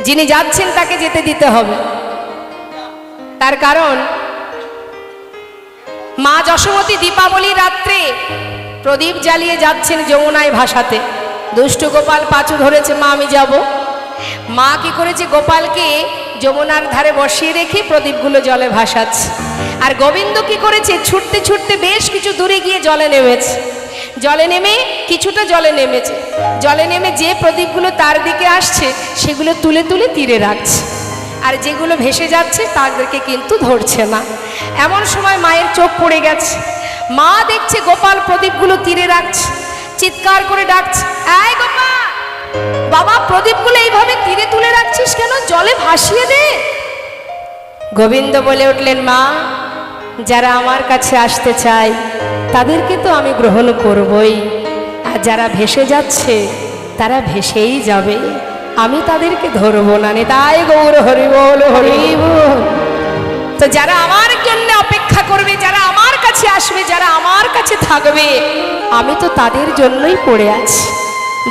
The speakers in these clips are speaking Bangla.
যিনি যাচ্ছেন তাকে যেতে দিতে হবে। তার কারণ মা যশোমতী দীপাবলি রাত্রে প্রদীপ জ্বালিয়ে যাচ্ছেন যমুনায় ভাসাতে। দুষ্ট গোপাল পাঁচু ধরেছে, মা আমি যাব। মা কি করেছে, গোপালকে যমুনার ধারে বসিয়ে রেখে প্রদীপগুলো জলে ভাসাচ্ছে। আর গোবিন্দ কি করেছে, ছুটতে ছুটতে বেশ কিছু দূরে গিয়ে জলে নেমেছে। জলে নেমে কিছুটা জলে নেমেছে, জলে নেমে যে প্রদীপগুলো তার দিকে আসছে সেগুলো তুলে তুলে তীরে রাখছে, আর যেগুলো ভেসে যাচ্ছে তাদেরকে কিন্তু ধরছে না। এমন সময় মায়ের চোখ পড়ে গেছে। মা দেখছে গোপাল প্রদীপগুলো তীরে রাখছে, চিৎকার করে ডাকছে, এই গোপাল, বাবা প্রদীপগুলো এইভাবে তীরে তুলে রাখছিস কেন, জলে ভাসিয়ে দে। গোবিন্দ বলে উঠলেন, মা যারা আমার কাছে আসতে চায় তাদেরকে তো আমি গ্রহণ করবই, আর যারা ভেসে যাচ্ছে তারা ভেসেই যাবে, আমি তাদেরকে ধরবো না। তাই গৌর হরি বল হরি বল। তো যারা আমার জন্য অপেক্ষা করবে, যারা আমার কাছে আসবে, যারা আমার কাছে থাকবে, আমি তো তাদের জন্যই পড়ে আছি।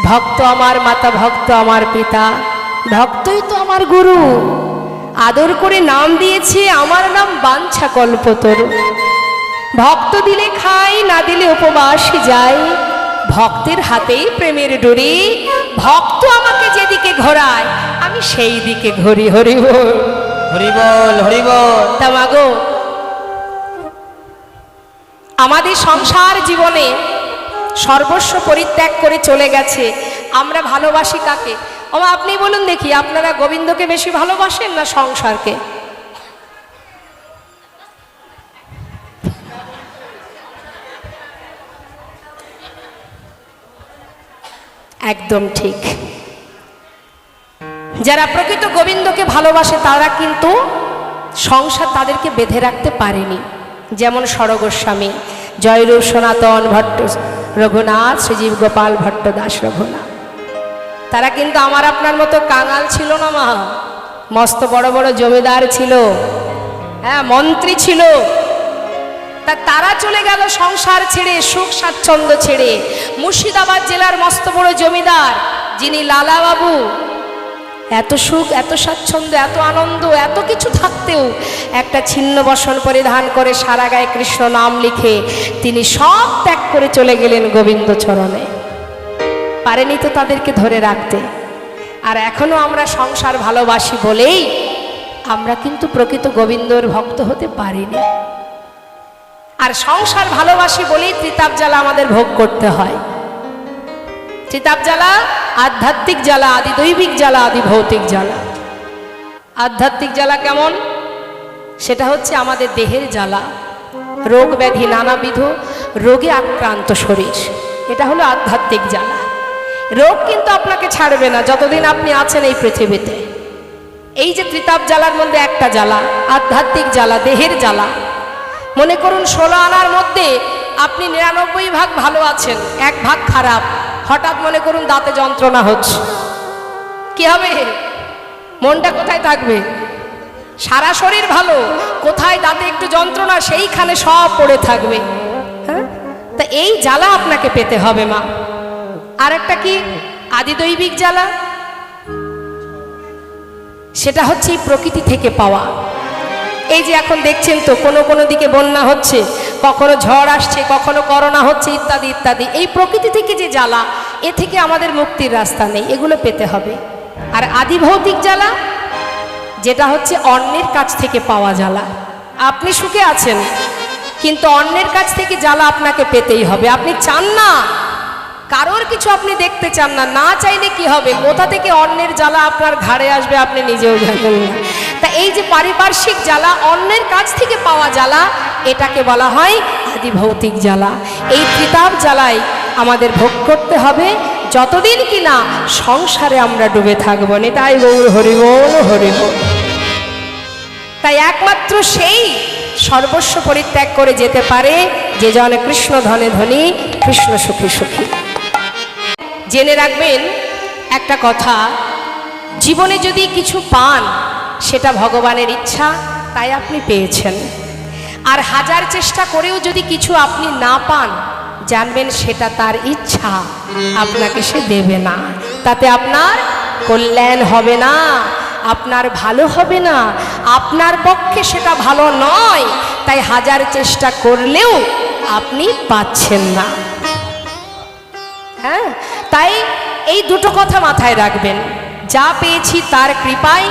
ভক্ত আমার মাতা, ভক্ত আমার পিতা, ভক্তই তো আমার গুরু। আদর করে নাম দিয়েছে, আমার নাম বাঞ্ছা কল্পতরু। ভক্ত দিলে খাই, না দিলে উপবাসে যাই, ভক্তের হাতেই প্রেমের ডুরি। ভক্ত আমাকে যেদিকে ঘোরায় আমি সেই দিকে ঘুরি। হরি বল হরি বল হরি বল। তা মাগো, আমাদের সংসার জীবনে সর্বস্ব পরিত্যাগ করে চলে গেছে, আমরা ভালোবাসি কাকে? আপনি বলুন দেখি, আপনারা গোবিন্দকে বেশি ভালোবাসেন না সংসারকে? একদম ঠিক। যারা প্রকৃত গোবিন্দকে ভালোবাসে তারা কিন্তু সংসার তাদেরকে বেঁধে রাখতে পারেনি। যেমন সরগোস্বামী, জয়রূপ সনাতন ভট্ট রঘুনাথ, শ্রীজীব গোপাল ভট্ট দাস রঘুনাথ, তারা কিন্তু আমার আপনার মতো কাঙাল ছিল না মা। মস্ত বড় বড় জমিদার ছিল, হ্যাঁ মন্ত্রী ছিল। তারা চলে গেল সংসার ছেড়ে, সুখ স্বাচ্ছন্দ্য ছেড়ে। মুর্শিদাবাদ জেলার মস্ত বড় জমিদার যিনি লালা বাবু, এত সুখ, এত স্বাচ্ছন্দ্য, এত আনন্দ, এত কিছু থাকতেও একটা ছিন্ন বসন পরিধান করে সারা গায়ে কৃষ্ণ নাম লিখে তিনি সব ত্যাগ করে চলে গেলেন গোবিন্দ চরণে। পারেনি তো তাদেরকে ধরে রাখতে। আর এখনো আমরা সংসার ভালোবাসি বলেই আমরা কিন্তু প্রকৃত গোবিন্দর ভক্ত হতে পারিনি। আর সংসার ভালোবাসি বলেই ত্রিতাপ জ্বালা আমাদের ভোগ করতে হয়। ত্রিতাপ জ্বালা আধ্যাত্মিক জ্বালা, আদি দৈবিক জ্বালা, আদি ভৌতিক জ্বালা। আধ্যাত্মিক জ্বালা কেমন? সেটা হচ্ছে আমাদের দেহের জ্বালা, রোগ ব্যাধি, নানাবিধ রোগে আক্রান্ত শরীর, এটা হলো আধ্যাত্মিক জ্বালা। রোগ কিন্তু আপনাকে ছাড়বে না যতদিন আপনি আছেন এই পৃথিবীতে। এই যে ত্রিতাপ জ্বালার মধ্যে একটা জ্বালা আধ্যাত্মিক জ্বালা, দেহের জ্বালা। মনে করুন 16 আনার মধ্যে আপনি 99 ভাগ ভালো আছেন, 1 ভাগ খারাপ। হঠাৎ মনে করুন দাঁতে যন্ত্রণা হচ্ছে, কি হবে? মনটা কোথায় থাকবে? সারা শরীর ভালো, কোথায় দাঁতে একটু যন্ত্রণা সেইখানে সব পড়ে থাকবে। হ্যাঁ, তা এই জ্বালা আপনাকে পেতে হবে মা। আর একটা কি আদিদৈবিক জ্বালা, সেটা হচ্ছে প্রকৃতি থেকে পাওয়া। এই যে এখন দেখছেন তো কোনো কোনো দিকে বন্যা হচ্ছে, কখনো ঝড় আসছে, কখনো করোনা হচ্ছে, ইত্যাদি ইত্যাদি। এই প্রকৃতি থেকে যে জ্বালা, এ থেকে আমাদের মুক্তির রাস্তা নেই, এগুলো পেতে হবে। আর আদি ভৌতিক জ্বালা, যেটা হচ্ছে অন্যের কাছ থেকে পাওয়া জ্বালা। আপনি সুখে আছেন কিন্তু অন্যের কাছ থেকে জ্বালা আপনাকে পেতেই হবে। আপনি চান না, কারোর কিছু আপনি দেখতে চান না, না চাইলে কি হবে? কোথা থেকে অন্যের জ্বালা আপনার ঘাড়ে আসবে আপনি নিজেও জানেন না। তা এই যে পারিপার্শ্বিক জ্বালা, অন্যের কাছ থেকে পাওয়া জ্বালা, এটাকে বলা হয় আদি ভৌতিক জ্বালা। এই ত্রিতাপ জ্বালায় আমাদের ভোগ করতে হবে যতদিন কিনা সংসারে আমরা ডুবে থাকবো। তাই গৌর হরি বল হরি বল। তাই একমাত্র সেই সর্বস্ব পরিত্যাগ করে যেতে পারে যে জন কৃষ্ণ ধনে ধনী, কৃষ্ণ সুখী সুখী। জেনে রাখবেন একটা কথা, জীবনে যদি কিছু পান সেটা ভগবানের ইচ্ছা, তাই আপনি পেয়েছেন। আর হাজার চেষ্টা করেও যদি কিছু আপনি না পান, জানবেন সেটা তার ইচ্ছা, আপনাকে সে দেবে না, তাতে আপনার কল্যাণ হবে না। আপনার ভালো হবে না, আপনার পক্ষে সেটা ভালো নয়, তাই হাজার চেষ্টা করলেও আপনি পাচ্ছেন না। হ্যাঁ, তাই এই দুটো কথা মাথায় রাখবেন, যা পেয়েছি তার কৃপায়,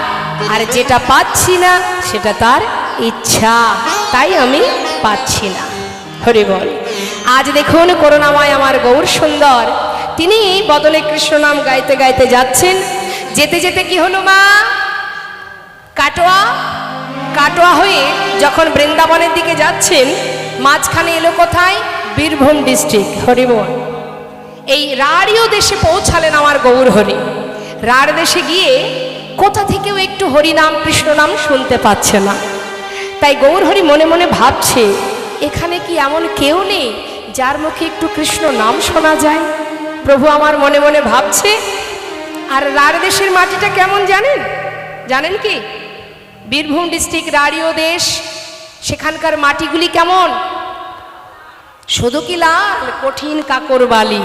আর যেটা পাচ্ছি না সেটা তার ইচ্ছা, তাই আমি পাচ্ছি না। হরি বল। আজ দেখুন করুণাময় আমার গৌর সুন্দর, তিনি বদলে কৃষ্ণ নাম গাইতে গাইতে যাচ্ছেন। যেতে যেতে কি হলো মা? কাটোয়া কাটোয়া হয়ে যখন বৃন্দাবনের দিকে যাচ্ছেন, মাঝখানে এলো কোথায়? বীরভূম ডিস্ট্রিক্ট। হরি বল। এই রাঢ়ীয় দেশে পৌঁছালেন আমার গৌর হরি। রাঢ় দেশে গিয়ে কোথা থেকেও একটু হরিনাম কৃষ্ণ নাম শুনতে পাচ্ছে না, তাই গৌর হরি মনে মনে ভাবছে, এখানে কি এমন কেউ নেই যার মুখে একটু কৃষ্ণ নাম শোনা যায়? প্রভু আমার মনে মনে ভাবছে। আর রাঢ় দেশের মাটিটা কেমন জানেন? জানেন কি? বীরভূম ডিস্ট্রিক্ট রাঢ়ীয় দেশ, সেখানকার মাটিগুলি কেমন? শুধু কি লাল? কঠিন কাকর বালি।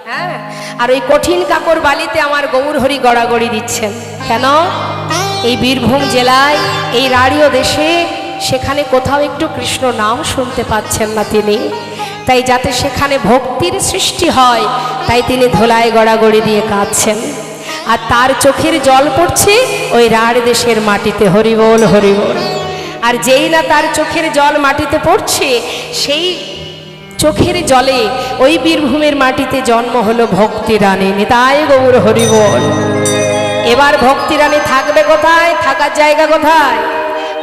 হ্যাঁ, আর ওই কঠিন কাকর বালিতে আমার গৌর হরি গড়াগড়ি দিচ্ছেন। কেন? এই বীরভূম জেলায়, এই রাঢ়ীয় দেশে, সেখানে কোথাও একটু কৃষ্ণ নাম শুনতে পাচ্ছেন না তিনি, তাই যাতে সেখানে ভক্তির সৃষ্টি হয়, তাই তিনি ধোলায় গড়াগড়ি দিয়ে কাঁদছেন। আর তার চোখের জল পড়ছে ওই রাঢ় দেশের মাটিতে। হরিবোল হরিবোল। আর যেই না তার চোখের জল মাটিতে পড়ছে, সেই চোখের জলে ওই বীরভূমের মাটিতে জন্ম হলো ভক্তি রানী। নিতাই গৌর হরিবোল। এবার ভক্তি রানী থাকবে কোথায়? থাকার জায়গা কোথায়?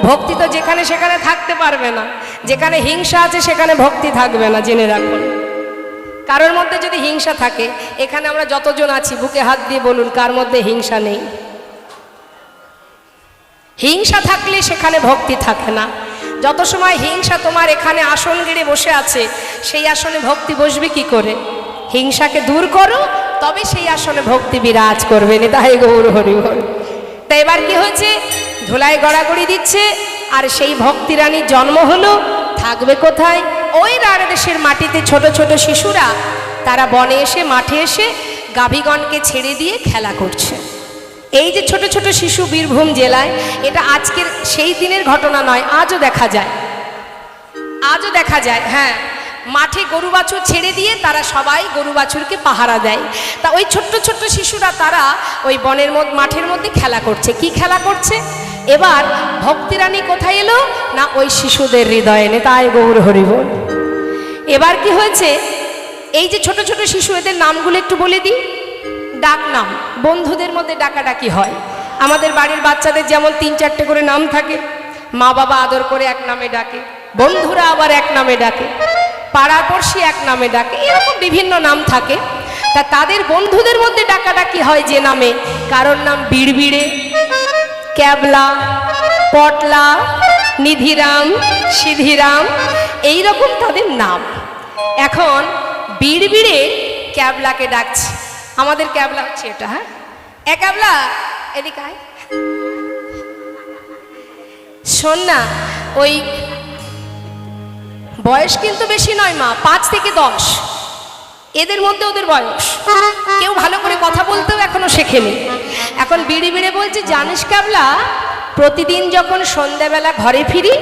ভক্তি তো যেখানে সেখানে থাকতে পারবে না। যেখানে হিংসা আছে সেখানে ভক্তি থাকবে না, জেনে রাখুন। কারোর মধ্যে যদি হিংসা থাকে, এখানে আমরা যতজন আছি বুকে হাত দিয়ে বলুন কার মধ্যে হিংসা নেই? হিংসা থাকলে সেখানে ভক্তি থাকে না। যত সময় হিংসা তোমার এখানে আসন গেড়ে বসে আছে, সেই আসনে ভক্তি বসবে কি করে? হিংসাকে দূর করো, তবে সেই আসনে ভক্তি বিরাজ করবে। নিতাই গৌর হরিবোল। তাই এবার কি হয়েছে? ধুলায় গড়াগড়ি দিচ্ছে, আর সেই ভক্তি রানীর জন্ম হলো। থাকবে কোথায়? ওই রাঢ় দেশের মাটিতে। ছোট ছোট শিশুরা তারা বনে এসে, মাঠে এসে গাভীগণকে ছেড়ে দিয়ে খেলা করছে। এই যে ছোট ছোট শিশু বীরভূম জেলায়, এটা আজকের সেই দিনের ঘটনা নয়, আজও দেখা যায়। আজও দেখা যায়। হ্যাঁ, মাঠে গরু বাছুর ছেড়ে দিয়ে তারা সবাই গরু বাছুরকে পাহারা দেয়। তা ওই ছোট্ট ছোট্ট শিশুরা তারা ওই বনের মধ্যে, মাঠের মধ্যে খেলা করছে। কি খেলা করছে? এবার ভক্তি রানী কোথায় এলো না? ওই শিশুদের হৃদয়ে। নিতাই গৌর হরিবোল। এবার কি হয়েছে? এই যে ছোট ছোট শিশু, এদের নামগুলো একটু বলে দিই। ডাক নাম, বন্ধুদের মধ্যে ডাকাডাকি হয়। আমাদের বাড়ির বাচ্চাদের যেমন ৩-৪টে করে নাম থাকে, মা বাবা আদর করে এক নামে ডাকে, বন্ধুরা আবার এক নামে ডাকে, পাড়াপড়শি এক নামে ডাকে, এরকম বিভিন্ন নাম থাকে। তা তাদের বন্ধুদের মধ্যে ডাকাডাকি হয় যে নামে, কারোর নাম বিড়বিড়ে, ক্যাবলা, পটলা, নিধিরাম, সিধিরাম, এইরকম তাদের নাম। এখন বিড়বিড়ে ক্যাবলাকে ডাকছে। আমাদের ক্যাবলা হচ্ছে এটা। হ্যাঁ, এ ক্যাবলা এদিকে আয়। শোন না, ওই বয়স কিন্তু বেশি নয় মা, 5 থেকে 10 এদের মধ্যে ওদের বয়স। কেউ ভালো করে কথা বলতেও এখনো শেখেনি। এখন বিড়ি বিড়ে বলছে, জানিস ক্যাবলা, প্রতিদিন যখন সন্ধ্যাবেলা ঘরে ফিরি,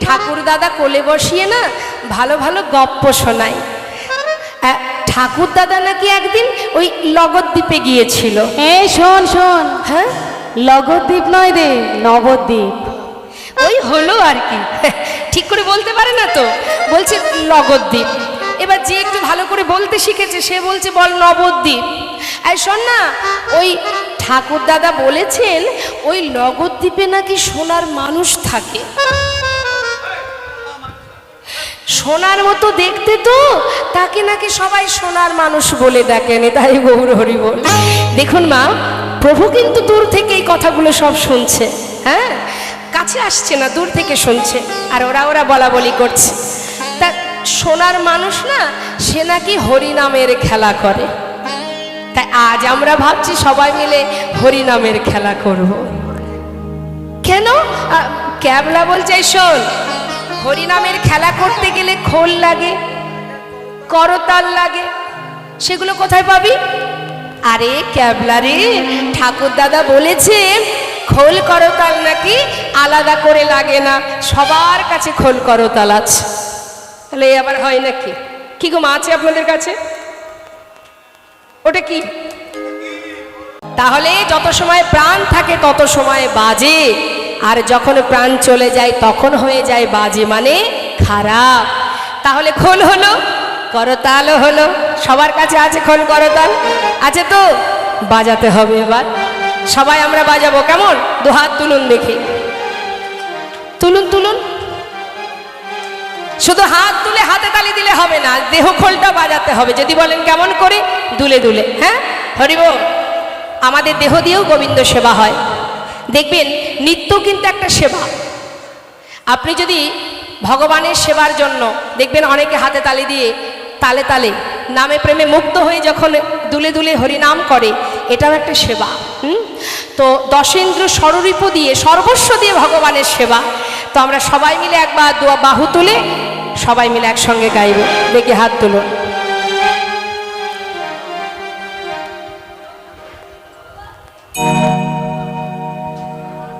ঠাকুর দাদা কোলে বসিয়ে না ভালো ভালো গপ্প শোনায়। ঠাকুর দাদা নাকি একদিন ওই লগদ্বীপে গিয়েছিল। এই শোন শোন, হ্যাঁ, লগদ্বীপ নয় রে, নবদ্বীপ। ওই হলো আর কি, ঠিক করে বলতে পারে না তো, বলছে লগদ্বীপ। এবার যে একটু ভালো করে বলতে শিখেছে সে বলছে বল নবদ্বীপ। আর শোন না, ওই ঠাকুর দাদা বলেছেন ওই লগদ্বীপে নাকি সোনার মানুষ থাকে, সোনার মতো দেখতে, তো তাকে নাকি সবাই সোনার মানুষ বলে ডাকেন। তাই গৌর হরি বল। দেখুন মা, প্রভু কিন্তু দূর থেকে এই কথাগুলো সব শুনছে। হ্যাঁ, কাছে আসছে না, দূর থেকে শুনছে, আর ওরা বলা বলি করছে। তা সোনার মানুষ না, সে নাকি হরিনামের খেলা করে। তাই আজ আমরা ভাবছি সবাই মিলে হরিনামের খেলা করব। কেন? ক্যাবলা বলছে, শোন, হরিনামের খেলা করতে গেলে খোল লাগে, করতাল লাগে, সেগুলো কোথায় পাবি? আরে ক্যাবলা রে, ঠাকুর দাদা বলেছে খোল করতাল নাকি আলাদা করে লাগে না, সবার কাছে খোল করতাল আছে। তাহলে এই আবার হয় নাকি? কি গো মা আছে আপনাদের কাছে? ওটা কি? তাহলে যত সময় প্রাণ থাকে তত সময় বাজে, আর যখন প্রাণ চলে যায় তখন হয়ে যায় বাজে, মানে খারাপ। তাহলে খোল হলো, করতালও হলো, সবার কাছে আছে খোল করতাল আছে তো, বাজাতে হবে। এবার সবাই আমরা বাজাবো, কেমন? দুহাত তুলুন দেখি, তুলুন তুলুন। শুধু হাত তুলে হাতে তালি দিলে হবে না, দেহ খোলটা বাজাতে হবে। যদি বলেন কেমন করে, দুলে দুলে। হ্যাঁ, হরিবোল। আমাদের দেহ দিয়েও গোবিন্দ সেবা হয়। দেখবেন নিত্য কিন্তু একটা সেবা। আপনি যদি ভগবানের সেবার জন্য দেখবেন অনেকে হাতে তালি দিয়ে তালে তালে নামে প্রেমে মুক্ত হয়ে যখন দুলে দুলে হরিনাম করে, এটাও একটা সেবা। তো দশেন্দ্র ষড়রিপু দিয়ে সর্বস্ব দিয়ে ভগবানের সেবা। তো আমরা সবাই মিলে একবার বাহু তুলে সবাই মিলে একসঙ্গে গাইব। দেখি হাত তুলুন।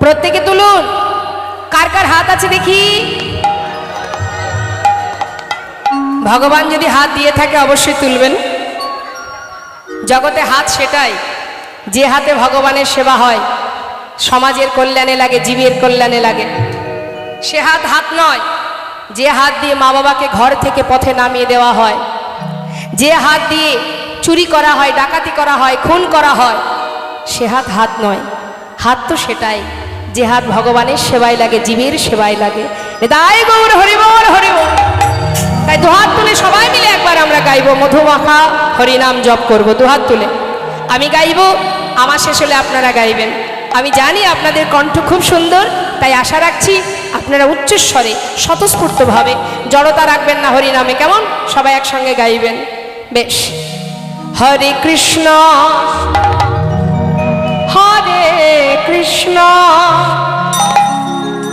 প্রত্যেকে তুলুন। কার কার হাত আছে দেখি? ভগবান যদি হাত দিয়ে থাকে অবশ্যই তুলবেন। জগতে হাত সেটাই, যে হাতে ভগবানের সেবা হয়, সমাজের কল্যাণে লাগে, জীবের কল্যাণে লাগে। সে হাত হাত নয় যে হাত দিয়ে মা বাবাকে ঘর থেকে পথে নামিয়ে দেওয়া হয়, যে হাত দিয়ে চুরি করা হয়, ডাকাতি করা হয়, খুন করা হয়, সে হাত হাত নয়। হাত তো সেটাই যে হাত ভগবানের সেবায় লাগে, জীবের সেবায় লাগে। তাই গৌর হরিবোল হরিবোল। তাই দুহাত তুলে সবাই মিলে একবার আমরা গাইব, মধুমাখা হরিনাম জপ করব। দুহাত তুলে আমি গাইব, আমার শেষ হলে আপনারা গাইবেন। আমি জানি আপনাদের কণ্ঠ খুব সুন্দর, তাই আশা রাখছি আপনারা উচ্চস্বরে স্বতঃস্ফূর্তভাবে, জড়তা রাখবেন না হরিনামে, কেমন? সবাই একসঙ্গে গাইবেন। বেশ। হরে কৃষ্ণ হরে কৃষ্ণ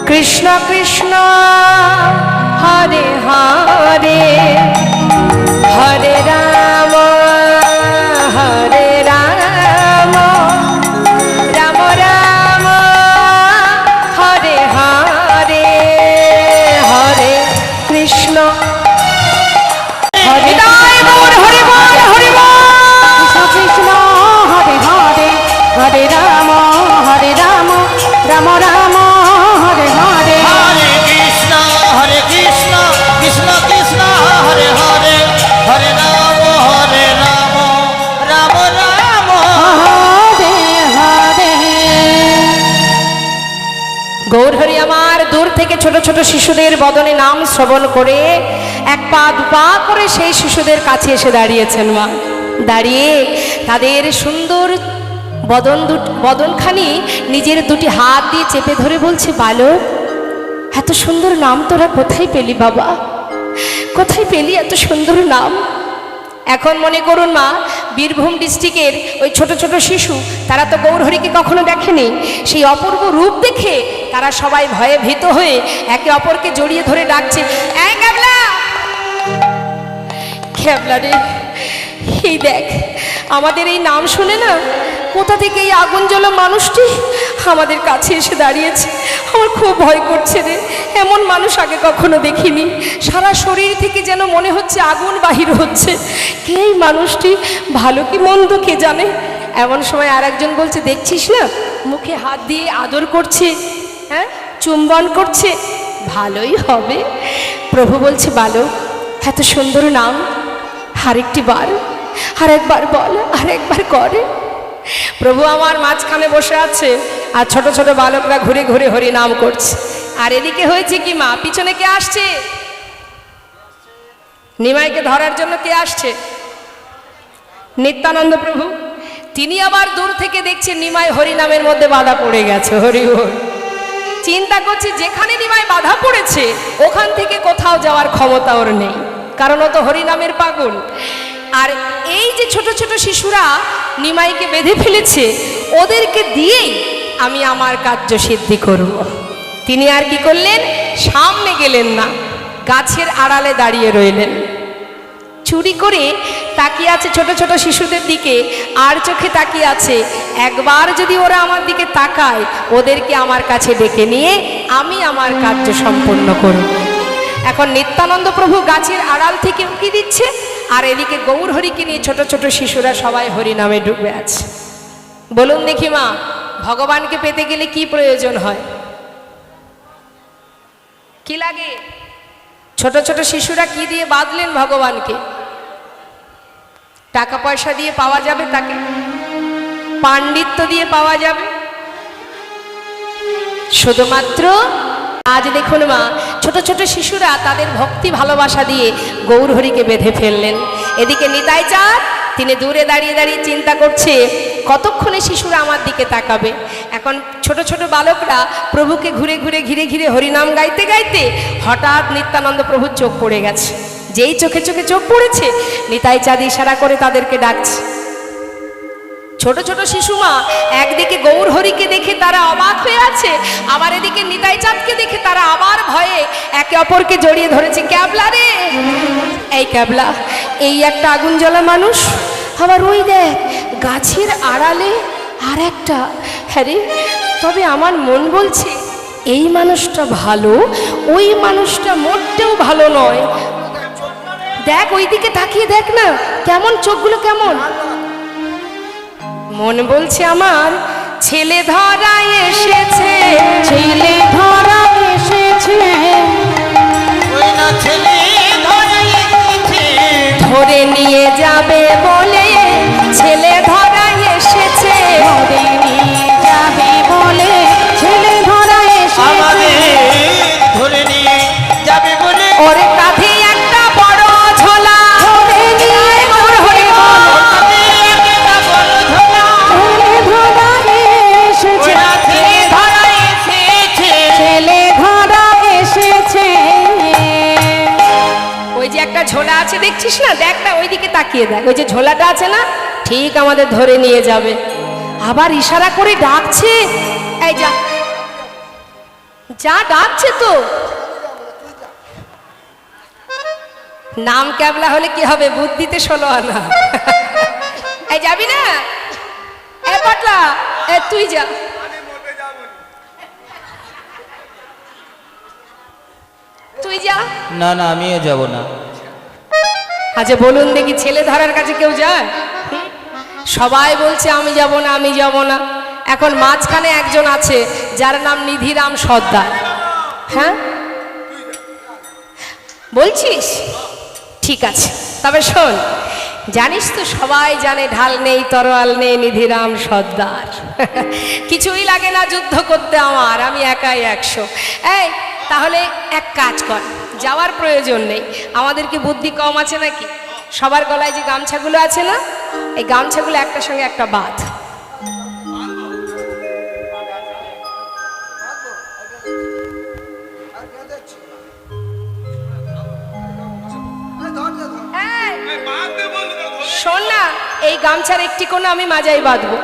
কৃষ্ণ কৃষ্ণ হরে হরে, হরে রাম হরে রাম, রাম রাম হরে হরে, হরে কৃষ্ণ হরে হরে বল হরে বল, কৃষ্ণ কৃষ্ণ হরে হরে, হরে রাম রাম রাম হরে হরে, হরে কৃষ্ণ কৃষ্ণ কৃষ্ণ হরে হরে, হরে রাম রাম রাম হরে হরে। গৌর হরি আমার। দূর থেকে ছোট ছোট শিশুদের বদনে নাম শ্রবণ করে এক পা দুপা করে সেই শিশুদের কাছে এসে দাঁড়িয়েছেন মা। দাঁড়িয়ে তাদের সুন্দর বদনখানি নিজের দুটি হাত দিয়ে চেপে ধরে বলছে, বালক, এত সুন্দর নাম তোরা কোথায় পেলি বাবা? কোথায় পেলি এত সুন্দর নাম? এখন মনে করুন মা, বীরভূম ডিস্ট্রিক্টের ওই ছোট ছোট শিশু, তারা তো গৌরহরিকে কখনো দেখেনি। সেই অপূর্ব রূপ দেখে তারা সবাই ভয়ে ভীত হয়ে একে অপরকে জড়িয়ে ধরে ডাকছে, এই ক্যাবলা, ক্যাবলা রে, এই দেখ আমাদের এই নাম শুনে না কোথা থেকে এই আগুন জ্বলা মানুষটি আমাদের কাছে এসে দাঁড়িয়েছে। আমার খুব ভয় করছে রে, এমন মানুষ আগে কখনো দেখিনি। সারা শরীর থেকে যেন মনে হচ্ছে আগুন বাহির হচ্ছে। কে এই মানুষটি, ভালো কি মন্দ কে জানে। এমন সময় আর একজন বলছে, দেখছিস না মুখে হাত দিয়ে আদর করছে, হ্যাঁ চুম্বন করছে, ভালোই হবে। প্রভু বলছে, বালক, এত সুন্দর নাম আরেকটি বার, আরেকবার বল, আরেকবার করে। প্রভু আমার মাঝখানে বসে আছে, আর ছোট ছোট বালকরা ঘুরে ঘুরে হরি নাম করছে। আর এদিকে হয়েছে কি মা, পিছনে কে আসছে? নিমাইকে ধরার জন্য কে আসছে? নিত্যানন্দ প্রভু। তিনি আবার দূর থেকে দেখছেন নিমাই হরিনামের মধ্যে বাধা পড়ে গেছে। হরি হরি। চিন্তা করছে, যেখানে নিমাই বাধা পড়েছে ওখান থেকে কোথাও যাওয়ার ক্ষমতা ওর নেই, কারণ ও তো হরিনামের পাগল। আর এই যে ছোট ছোট শিশুরা নিমাইকে বেঁধে ফেলেছে, ওদেরকে দিয়েই আমি আমার কার্য সিদ্ধি করব। তিনি আর কি করলেন, সামনে গেলেন না, গাছের আড়ালে দাঁড়িয়ে রইলেন। চুরি করে তাকিয়ে আছে ছোট ছোট শিশুদের দিকে, আর চোখে তাকিয়ে আছে। একবার যদি ওরা আমার দিকে তাকায়, ওদেরকে আমার কাছে ডেকে নিয়ে আমি আমার কার্য সম্পন্ন করব। এখন নিত্যানন্দ প্রভু গাছের আড়াল থেকে উঁকি দিচ্ছে, আর এদিকে গৌর হরিকে নিয়ে ছোট ছোট শিশুরা সবাই হরিনামে ডুবে আছে। বলুন দেখি মা, ভগবানকে পেতে গেলে কি প্রয়োজন হয়? কি লাগে? ছোট ছোট শিশুরা কি দিয়ে বাঁধলেন ভগবানকে? টাকা পয়সা দিয়ে পাওয়া যাবে তাকে? পাণ্ডিত্য দিয়ে পাওয়া যাবে? শুধুমাত্র আজ দেখুন মা, ছোট ছোট শিশুরা তাদের ভক্তি ভালোবাসা দিয়ে গৌর হরিকে বেঁধে ফেললেন। এদিকে নিতাই চাঁদ তিনি দূরে দাঁড়িয়ে দাঁড়িয়ে চিন্তা করছে, কতক্ষণে শিশুরা আমার দিকে তাকাবে। এখন ছোট ছোট বালকরা প্রভুকে ঘুরে ঘুরে ঘিরে ঘিরে হরিনাম গাইতে গাইতে হঠাৎ নিত্যানন্দ প্রভুর চোখ পড়ে গেছে। যেই চোখে চোখে চোখ পড়েছে, নিতাই চাঁদ ইশারা করে তাদেরকে ডাকছে। ছোট ছোট শিশুমা একদিকে গৌর হরিকে দেখে তারা অবাক হয়ে আছে, আবার এদিকে নিতাই চাঁদকে দেখে তারা আবার ভয়ে একে অপরকে জড়িয়ে ধরেছে। ক্যাবলা রে, এই ক্যাবলা, এই একটা আগুন জ্বলা মানুষ, আবার ওই দেখ গাছের আড়ালে আর একটা। হ্যাঁ রে, তবে আমার মন বলছে এই মানুষটা ভালো, ওই মানুষটা মোটেও ভালো নয়। দেখ ওইদিকে তাকিয়ে দেখ না, কেমন চোখগুলো কেমন। মন বলছে আমার ছেলে ধরা এসেছে, ছেলে ধরা এসেছে, ওই না ছেলে ধরা এসেছে, ধরে নিয়ে যাবে বলে ছেলে ধরা এসেছে, ধরে নিয়ে যাবে বলে ছেলে ধরা এসেছে, আমাদের ধরে নিয়ে যাবে বলে ওর কাঁধে একটা বড় ঝোলা, ধরে নিয়ে গৌর হরি বল। একটা বড় ঝোলা, ছেলে ধরা এসেছে, ওই না ছেলে ধরা এসেছে, ছেলে ধরা এসেছে। ওই যে একটা ঝোলা আছে দেখছিস না, দেখ না ওইদিকে তাকিয়ে দেখ, ওই যে ঝোলাটা আছে না, ঠিক আমাদের ধরে নিয়ে যাবে। আবার ইশারা করে ডাকছে, এই যা যা, ডাকছে তো। নাম ক্যাবলা হলে কি হবে, বুদ্ধিতে 16 আনা। এই যাবি না? এ পাটলা, এ তুই যা। তুই যা। না না আমিও যাব না। আচ্ছা বলুন দেখি, ছেলে ধরার কাছে কেউ যায়? হুম? সবাই বলছে আমি যাব না, আমি যাব না। এখন মাঝখানে একজন আছে যার নাম নিধিরাম সর্দার। হ্যাঁ বলছিস? ঠিক আছে, তবে শোন, জানিস তো সবাই জানে ঢাল নেই তরোয়াল নেই নিধিরাম সর্দার। কিছুই লাগে না যুদ্ধ করতে আমার, আমি একাই 100। এই তাহলে এক কাজ কর, যাওয়ার প্রয়োজন নেই। আমাদের কি বুদ্ধি কম আছে নাকি? সবার গলায় যে গামছাগুলো আছে না, এই গামছাগুলো একটার সঙ্গে একটা বাঁধ। এই, শোন না, এই গামছার একটি কোণা আমি মাজায় বাঁধবো।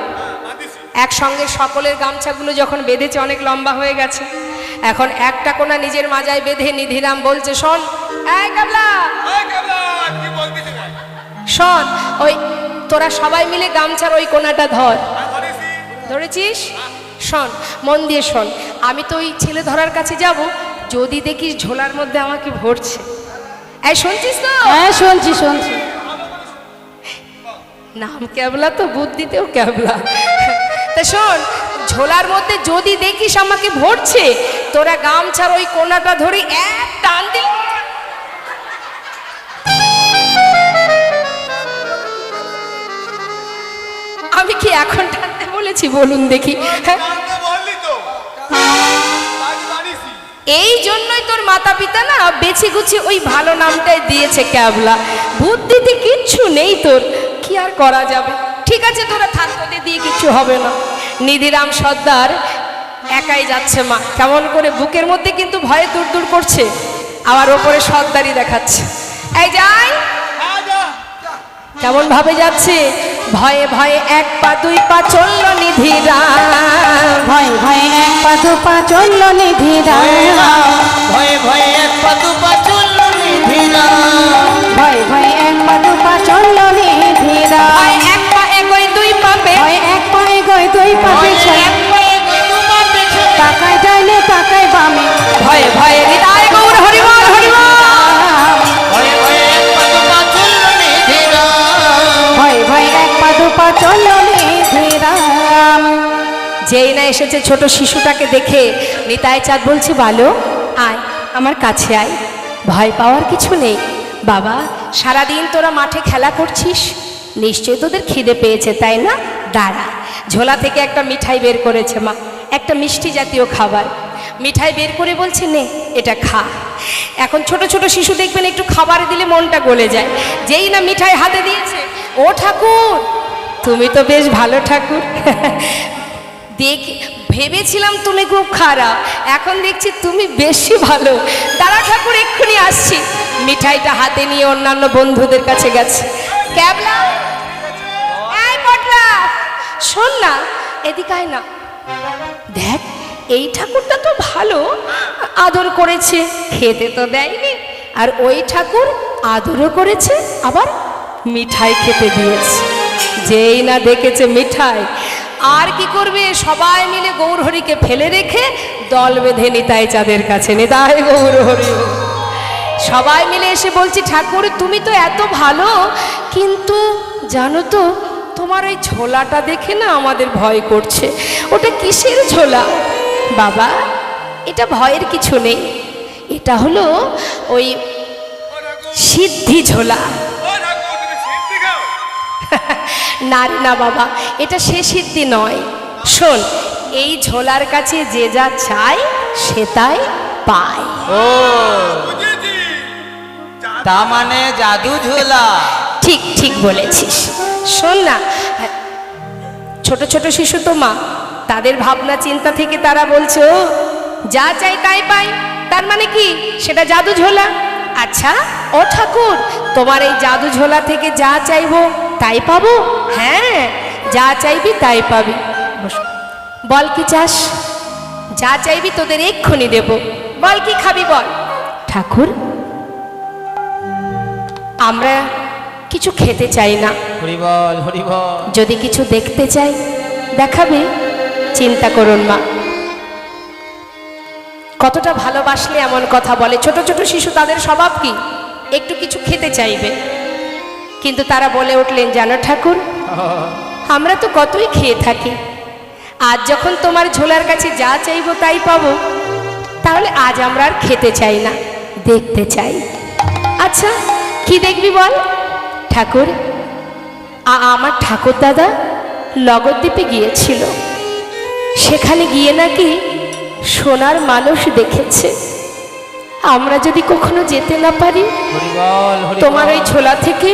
একসঙ্গে সকলের গামছাগুলো যখন বেঁধেছে অনেক লম্বা হয়ে গেছে, এখন একটা কোণা নিজের মাজায় বেঁধে নিধিরাম বলছে, শোন এই ক্যাবলা, শোন, ওই তোরা সবাই মিলে গামছার ওই কোণাটা ধর। ধরেছিস? শোন, মন দিয়ে শোন, আমি তো ওই ছেলে ধরার কাছে যাব, যদি দেখিস ঝোলার মধ্যে আমাকে ভরছে। এই শুনছিস তো? হ্যাঁ শুনছি শুনছি। নাম ক্যাবলা তো, বুদ্ধিতেও ক্যাবলা। তা শোন, ঝোলার মধ্যে যদি দেখিস আমাকে ভরছে, তোরা গামছার ওই কোণাটা ধরে এক টান দিলি। আমি কি এখন টানতে বলেছি বলুন দেখি? হ্যাঁ? এই জন্যই তোর মাতা পিতা না বেছে গুছে ওই ভালো নামটাই দিয়েছে ক্যাবলা। বুদ্ধিতে কিচ্ছু নেই তোর, কি আর করা যাবে। ঠিক আছে তোরা থাক, তোদের দিয়ে কিছু হবে না। নিধিরাম সর্দার একাই যাচ্ছে মা, কেমন করে বুকের মধ্যে কিন্তু ভয়ে দূর দূর করছে, আবার ওপরে সর্দারি দেখাচ্ছে। এই যাই, কেমন ভাবে যাচ্ছে, ভয়ে ভয়ে 1 পা 2 পা চলল নিধিরাম, ভয় ভয় 1 পা 2 পা চলল নিধিরাম, ভয়ে ভয়ে 1 পা 2 পা চলল নিধিরাম, ভয় ভয় 1 পা 2 পা চলল নিধিরাম। রাম হয় এক পা এগোয় দুই পা হয় এক পা এগোয় দুই পা পেছনে এক পায়ে গই দু পা পেছনে তাকায় ডাইনে তাকায় বামে ভয়ে ভয়ে হৃদয় গৌর হরিবল হরিবল ভয়ে ভয়ে এক পা দু পা চলল নিধি রাম ভয় ভয় এক পা দু পা চলল নিধি রাম যেই না এসেছে ছোট শিশুটাকে দেখে নিতাই চাঁদ বলছে বালো আয় আমার কাছে আয়, ভয় পাওয়ার কিছু নেই। বাবা সারাদিন তোরা মাঠে খেলা করছিস, নিশ্চয়ই তোদের খিদে পেয়েছে তাই না? দাঁড়া, ঝোলা থেকে একটা মিঠাই বের করেছে মা, একটা মিষ্টি জাতীয় খাবার। মিঠাই বের করে বলছে নে এটা খা। এখন ছোট ছোট শিশু দেখবেন একটু খাবার দিলে মনটা গলে যায়। যেই না মিঠাই হাতে দিয়েছে, ও ঠাকুর তুমি তো বেশ ভালো ঠাকুর। দেখ ভেবেছিলাম তুমি খুব খারাপ, এখন দেখছি তুমি বেশি ভালো। দাঁড়া ঠাকুর এক্ষুনি আসছি। মিঠাইটা হাতে নিয়ে অন্যান্য বন্ধুদের কাছে গেছে। ক্যাবলা এই পটলা শোন না, এদিকে আয় না। দেখ এই ঠাকুরটা তো ভালো আদর করেছে, খেতে তো দেয়নি, আর ওই ঠাকুর আদরও করেছে আবার মিঠাই খেতে দিয়েছে। যেই না দেখেছে মিঠাই, আর কি করবে, সবাই মিলে গৌরহরিকে ফেলে রেখে দল বেঁধে নিতাই চাঁদের কাছে। নিতাই গৌরহরি সবাই মিলে এসে বলছি ঠাকুর তুমি তো এত ভালো, কিন্তু জানো তো তোমার ওই ঝোলাটা দেখে না আমাদের ভয় করছে। ওটা কিসের ঝোলা? বাবা এটা ভয়ের কিছু নেই, এটা হলো ওই সিদ্ধি ঝোলা। না রে না বাবা, এটা সে সিদ্ধি নয়। শোন, এই ঝোলার কাছে যে যা চায় সে তাই পায়। ও তা মানে জাদু ঝোলা। ঠিক ঠিক বলেছিস। শোন না, ছোট ছোট শিশু তো মা, তাদের ভাবনা চিন্তা থেকে তারা বলছে ও যা চাই তাই পাই, তার মানে কি সেটা জাদু ঝোলা। আচ্ছা ও ঠাকুর, তোমার এই জাদু ঝোলা থেকে যা চাইবো তাই পাবো? হ্যাঁ যা চাইবি তাই পাবি। বল কি চাস? যা চাইবি তোদের এক্ষুনি দেব। বল কি খাবি বল। ঠাকুর আমরা কিছু খেতে চাই না, হরি বল হরি বল। যদি কিছু দেখতে চাই দেখাবে। চিন্তা করুন মা, কতটা ভালোবাসলে এমন কথা বলে। ছোট ছোট শিশু তাদের স্বভাব কি, একটু কিছু খেতে চাইবে, কিন্তু তারা বলে উঠলেন জানো ঠাকুর আমরা তো কতই খেয়ে থাকি, আজ যখন তোমার ঝোলার কাছে যা চাইবো তাই পাবো, তাহলে আজ আমরা আর খেতে চাই না, দেখতে চাই। আচ্ছা কি দেখবি বল। ঠাকুর আমার ঠাকুর দাদা নগরদ্বীপে গিয়েছিল, সেখানে গিয়ে নাকি সোনার মানুষ দেখেছে। আমরা যদি কখনো যেতে না পারি, হরি বল হরি বল। তোমার ওই ঝোলা থেকে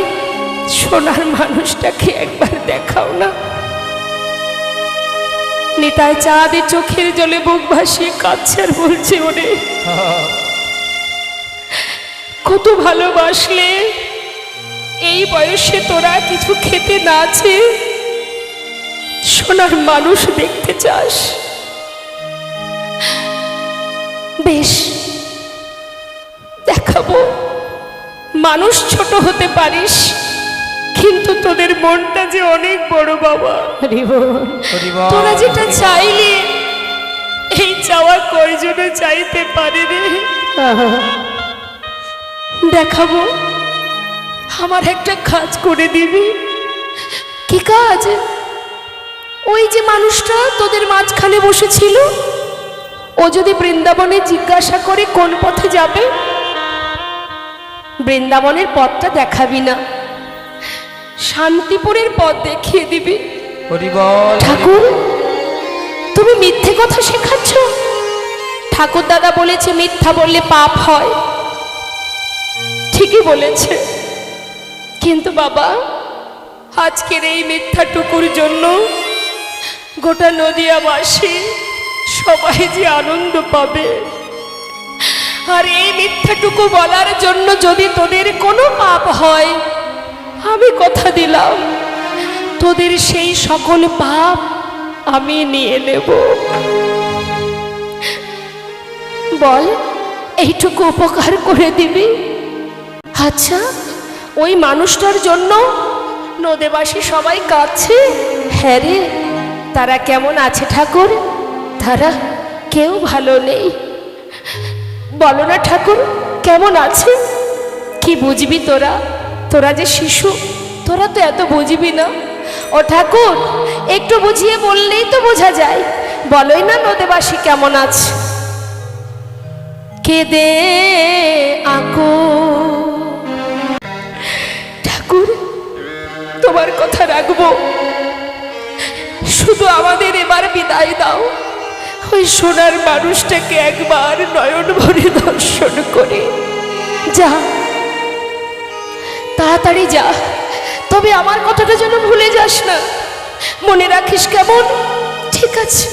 সোনার মানুষটাকে একবার দেখাও না। নিতাই চাঁদের চোখের জলে বুক ভাসিয়ে কাঁদছে আর বলছে ওরে কত ভালোবাসলে, এই বয়সে তোরা কিছু খেতে না আছে সোনার মানুষ দেখতে চাস। বেশ দেখাবো, মানুষ ছোট হতে পারিস কিন্তু তোদের মনটা যে অনেক বড় বাবা। হরি বল। তোরা যেটা চাইলি এই চাওয়া কয়জনে চাইতে পারে রে। দেখাবো, আমার একটা কাজ করে দিবি। কি কাজ? ওই যে মানুষটা তোদের মাঝখানে বসেছিল, ও যদি বৃন্দাবনে জিজ্ঞাসা করে কোন পথে যাবে, বৃন্দাবনের পথটা দেখাবি না, শান্তিপুরের পথ দেখিয়ে দিবি। হরি বল। ঠাকুর তুমি মিথ্যে কথা শেখাচ্ছ। ঠাকুর দাদা বলেছে মিথ্যা বললে পাপ হয়, ঠিকই বলেছে, কিন্তু বাবা আজকের এই মিথ্যাটুকুর জন্য গোটা নদিয়াবাসী সবাই যে আনন্দ পাবে, আর এই মিথ্যাটুকু বলার জন্য যদি তোদের কোনো পাপ হয়, আমি কথা দিলাম তোদের সেই সকল পাপ আমি নিয়ে নেব। বল এইটুকু উপকার করে দিবি? আচ্ছা ওই মানুষটার জন্য নদেবাসী সবাই কাঁদছে। হ্যাঁ রে, তারা কেমন আছে ঠাকুর? তারা কেউ ভালো নেই। বলো না ঠাকুর, কেমন আছে? কি বুঝবি তোরা? তোরা যে শিশু, তোরা তো এত বুঝবি না। ও ঠাকুর, একটু বুঝিয়ে বললেই তো বোঝা যায়। বলোই না নদেবাসী কেমন আছে। কেঁদে আঁকো ঠাকুর, তোমার কথা রাখবো, শুধু আমাদের এবার বিদায় দাও। ওই সোনার মানুষটাকে একবার নয়ন ভরে দর্শন করে যা, তাড়াতাড়ি যা। তবে আমার কথাটা যেন ভুলে যাস না, মনে রাখিস কেমন? ঠিক আছে।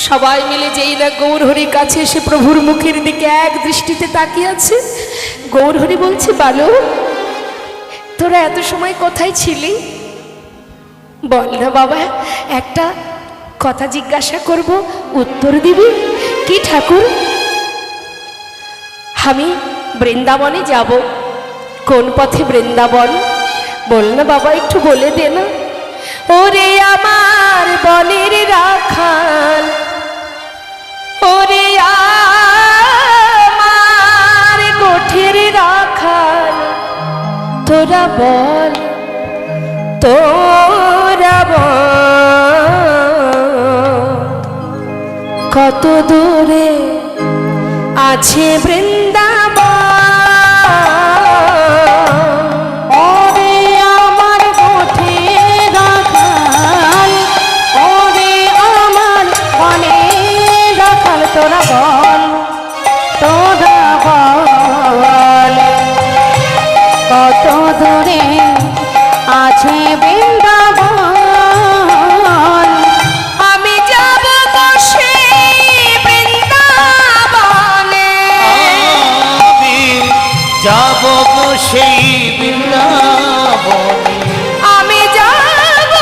সবাই মিলে যেই না গৌরহরির কাছে এসে প্রভুর মুখের দিকে এক দৃষ্টিতে তাকিয়ে আছে, গৌরহরি বলছে, বালো, তোরা এত সময় কোথায় ছিলি? বল না বাবা, একটা কথা জিজ্ঞাসা করব, উত্তর দিবি। কি ঠাকুর? আমি বৃন্দাবনে যাব। কোন পথে বৃন্দাবন? বল না বাবা, একটু বলে দে না। ওরে আমার বনের রাখাল, ওরে আমার গোঠের রাখাল, তোরা বল, তোরা বল, কত দূরে আছে বৃন্দাবন? ওরে আমার গোঠের রাখাল, ওরে আমার বনের রাখাল, তোরা বল, তোরা বল, কত দূরে আছে বৃন্দাবন? আমি যাব বসে বৃন্দাবনে, আমি যাব সেই বৃন্দাবনে, আমি যাব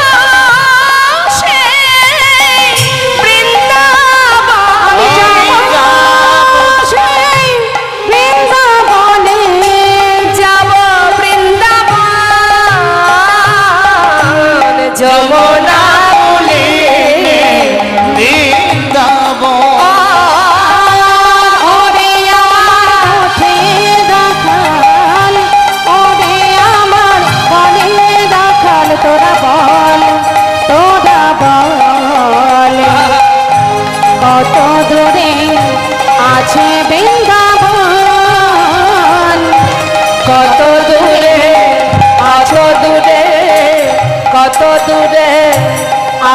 সেই বৃন্দাবনে, সেই বৃন্দাবনে যাব বৃন্দাবন, যমুনা বলে বৃন্দাবন। ওরে আমার গোঠের রাখাল, ওরে আমার বনের রাখাল, তোরা বল, তোরা বল, কত দূরে আছে বৃন্দাবন? কত দূরে আছো দূরে, কত দূরে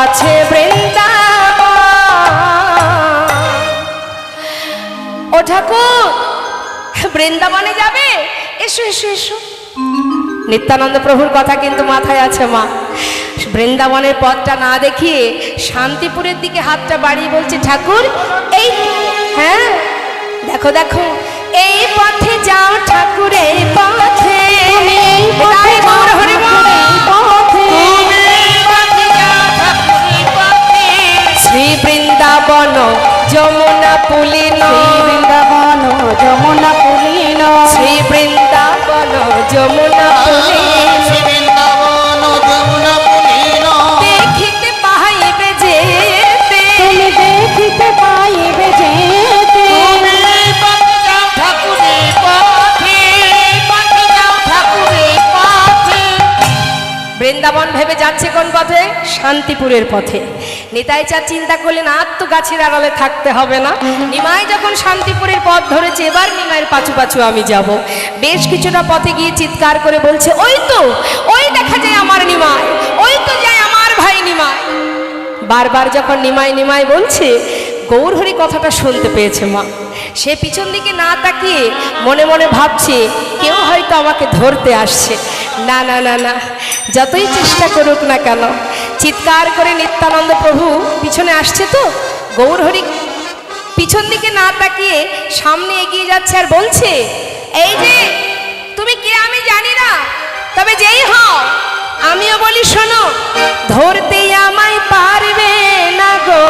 আছে বৃন্দাবন। ও ঠাকুর, বৃন্দাবনে যাবে? এসো এসো এসো। নিত্যানন্দ প্রভুর কথা কিন্তু মাথায় আছে মা। বৃন্দাবনের পথটা না দেখিয়ে শান্তিপুরের দিকে হাতটা বাড়িয়ে বলছে, ঠাকুর এই, হ্যাঁ দেখো দেখো, এই পথে যাও ঠাকুর, এই পথে, এই পথে এটাই গৌর হরি বল। পথে শ্রী বৃন্দাবন যমুনা পুলিন, বৃন্দাবন যমুনা পুলিন, শ্রী বৃন্দাবন যমুনা পুলিন, বৃন্দাবন যমুনা পুলিন, দেখিতে পাইবে যেতে, তুমি দেখিতে পাইবে যেতে, পথে যাও ঠাকুরের পথে, পথে যাও ঠাকুরের পথে। বৃন্দাবন ভেবে যাচ্ছে কোন পথে? শান্তিপুরের পথে। নিতাই চাঁদ চিন্তা করলেন, আর তো গাছের আড়ালে থাকতে হবে না। নিমাই যখন শান্তিপুরের পথ ধরেছে, এবার নিমাইয়ের পাছু পাছু আমি যাব। বেশ কিছুটা পথে গিয়ে চিৎকার করে বলছে, ওই তো, ওই দেখা যায় আমার নিমাই, ওই তো যায় আমার ভাই নিমাই। বারবার যখন নিমাই নিমাই বলছে, গৌরহরি কথাটা শুনতে পেয়েছে মা। সে পিছন দিকে না তাকিয়ে মনে মনে ভাবছে, কেউ হয়তো আমাকে ধরতে আসছে। না না না না, যতই চেষ্টা করুক না কেন, চিৎকার করে নিত্যানন্দ প্রভু পিছনে আসছে তো। গৌরহরি পিছন দিকে না তাকিয়ে সামনে এগিয়ে যাচ্ছে আর বলছে, এই যে তুমি কে আমি জানি না, তবে যেই হও আমিও বলি শোনো, ধরতে আমায় পারবে না গো,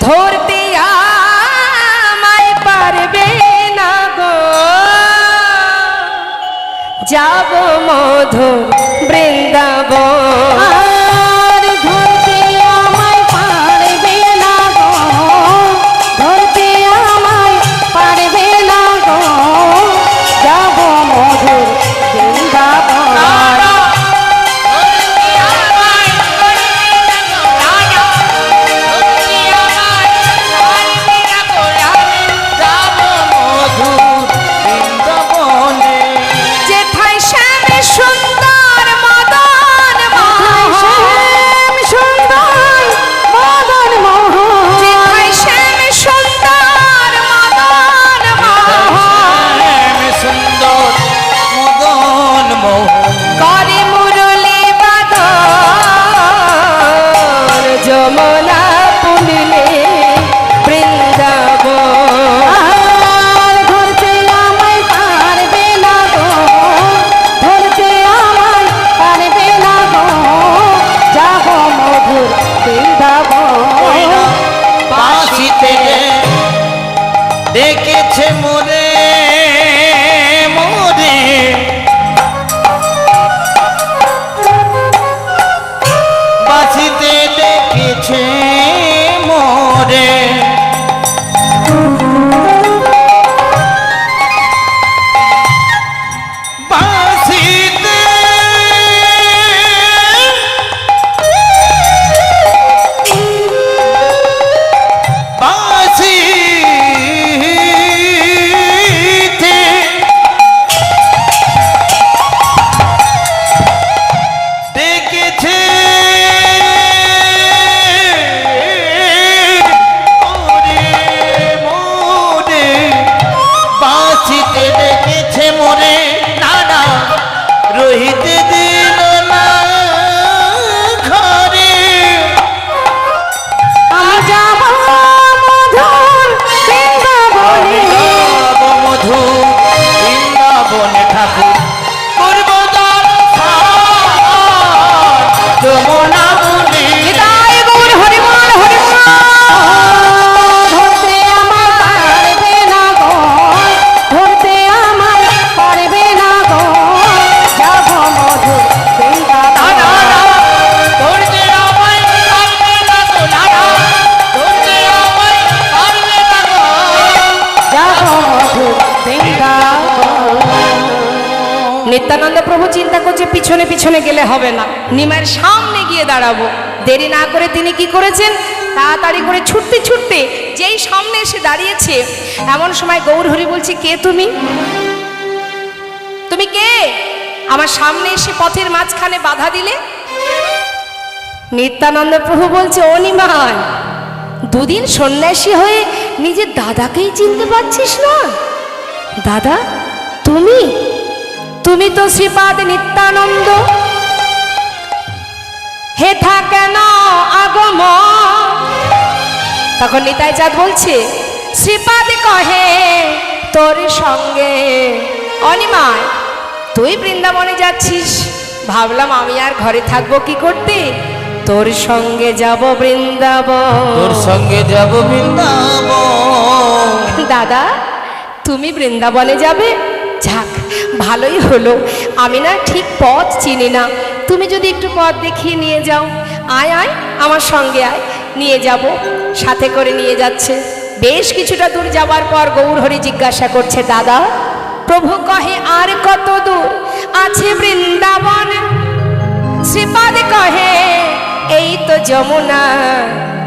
ধরতে আমায় পারবে না গো, যাব মধুর বৃন্দাবন। আর ধরতে আমায় পারবে না গো, ধরতে আমায় পারবে না গো, যাব মধুর বৃন্দাবন। যেথায় শ্যাম সুন্দর মদন মোহন, শ্যাম সুন্দর মদন মোহন, যেথায় শ্যাম সুন্দর মদন মোহন, সুন্দর মদন মোহন করে মুরলী বাদর, যমুনা পুলিলে বৃন্দাবন। আর ধরতে আমায় পারবে না গো, ধরতে আমায় পারবে না গো, যাব মধুর বৃন্দাবন। বাঁশিতে ডেকেছে মোরে মোরে, বাঁশিতে ডেকেছে মোরে, বাঁশিতে বাঁশিতে ডেকেছে মোরে মোরে, বাঁশিতে ডেকেছে মোরে, না না রহিতে দিল না ঘরে। আমি যাব মধুর বৃন্দাবনে, মধু বৃন্দাবনে ঠাকুর করব যমুনা বনে। নিতাই গৌর হরিবল হরিবল। ধরতে আমায় পারবে না গো, ধরতে আমায় পারবে না গো, যাব মধুর বৃন্দাবন। ধরতে আমায় পারবে না গো, না না, ধরতে আমায় পারবে না গো। যাব মধুর বৃন্দাবন। নিত্যানন্দ প্রভু চিন্তা করছে পিছনে পিছনে গেলে হবে না, নিমাইয়ের সামনে গিয়ে দাঁড়াবো। দেরি না করে তিনি কি করেছেন, তাড়াতাড়ি করে ছুটতে ছুটতে যেই সামনে এসে দাঁড়িয়েছে, এমন সময় গৌর হরি বলছে, কে তুমি? তুমি কে আমার সামনে এসে পথের মাঝখানে বাধা দিলে? নিত্যানন্দ প্রভু বলছে, ও নিমাই, দুদিন সন্ন্যাসী হয়ে নিজের দাদাকেই চিনতে পারছিস না? দাদা তুমি? তুমি তো শ্রীপাদ নিত্যানন্দ, হেথা কেন আগম? তখন নিতাই চাঁদ বলছে, শ্রীপাদ কহে তোর সঙ্গে। অনিমায়, তুই বৃন্দাবনে যাচ্ছিস, ভাবলাম আমি আর ঘরে থাকবো কি করতে, তোর সঙ্গে যাব বৃন্দাবন। তোর সঙ্গে যাব বৃন্দাবন। দাদা তুমি বৃন্দাবনে যাবে? যাক ভালোই হলো, আমি না ঠিক পথ চিনি না, তুমি যদি একটু পথ দেখিয়ে নিয়ে যাও। আয় আয় আমার সঙ্গে আয়, নিয়ে যাব। সাথে করে নিয়ে যাচ্ছে। বেশ কিছুটা দূর যাওয়ার পর গৌরহরি জিজ্ঞাসা করছে, দাদা প্রভু কহে আর কত দূর আছে বৃন্দাবন? শ্রীপাদ কহে এই তো যমুনা,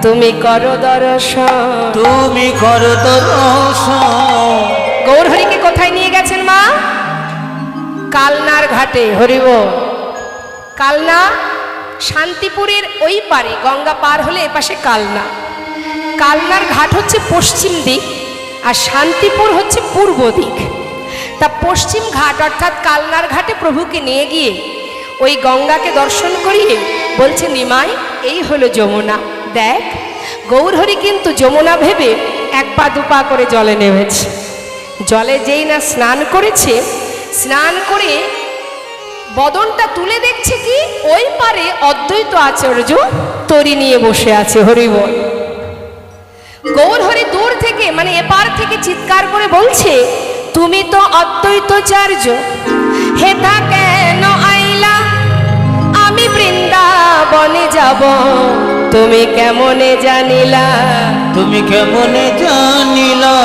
তুমি করো দর্শন। তুমি করো দর্শন। গৌরহরিকে কোথায় নিয়ে গেছেন মা? কালনার ঘাটে। হরিব কালনা শান্তিপুরের ওই পারে, গঙ্গা পার হলে এপাশে কালনা। কালনার ঘাট হচ্ছে পশ্চিম দিক আর শান্তিপুর হচ্ছে পূর্ব দিক। তা পশ্চিম ঘাট অর্থাৎ কালনার ঘাটে প্রভুকে নিয়ে গিয়ে ওই গঙ্গাকে দর্শন করিয়ে বলছে, নিমাই এই হলো যমুনা, দেখ। গৌরহরি কিন্তু যমুনা ভেবে এক পা দুপা করে জলে নেমেছে। জলে যেই না স্নান করেছে, স্নান করে বদনটা তুলে দেখছে কি ওই পারে অদ্বৈত আচার্য তরি নিয়ে বসে আছে। হরিবল। গৌরহরি দূর থেকে মানে এপার থেকে চিৎকার করে বলছে, তুমি তো অদ্বৈতাচার্য, হেথা কেন আইলা, আমি বৃন্দাবনে যাব, তুমি কেমনে জানিলা। তুমি কেমনে জানিলা।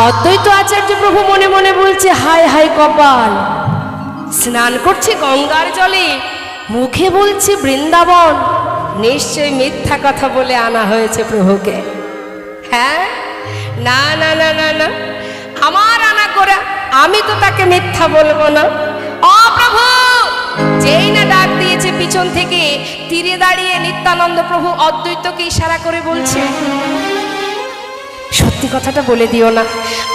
অদ্বৈত আচার্য প্রভু মনে মনে বলছে, হায় হায় কপাল, স্নান করছে গঙ্গার জলে, মুখে বলছে বৃন্দাবন, নিশ্চয়ই মিথ্যা কথা বলে আনা হয়েছে প্রভুকে। হ্যাঁ, না না না না না, আমার আনা করা, আমি তো তাকে মিথ্যা বলবো না। ও প্রভু, যেই না ডাক দিয়েছে পিছন থেকে, তীরে দাঁড়িয়ে নিত্যানন্দ প্রভু অদ্বৈতকে ইশারা করে বলছে, সত্যি কথাটা বলে দিও না,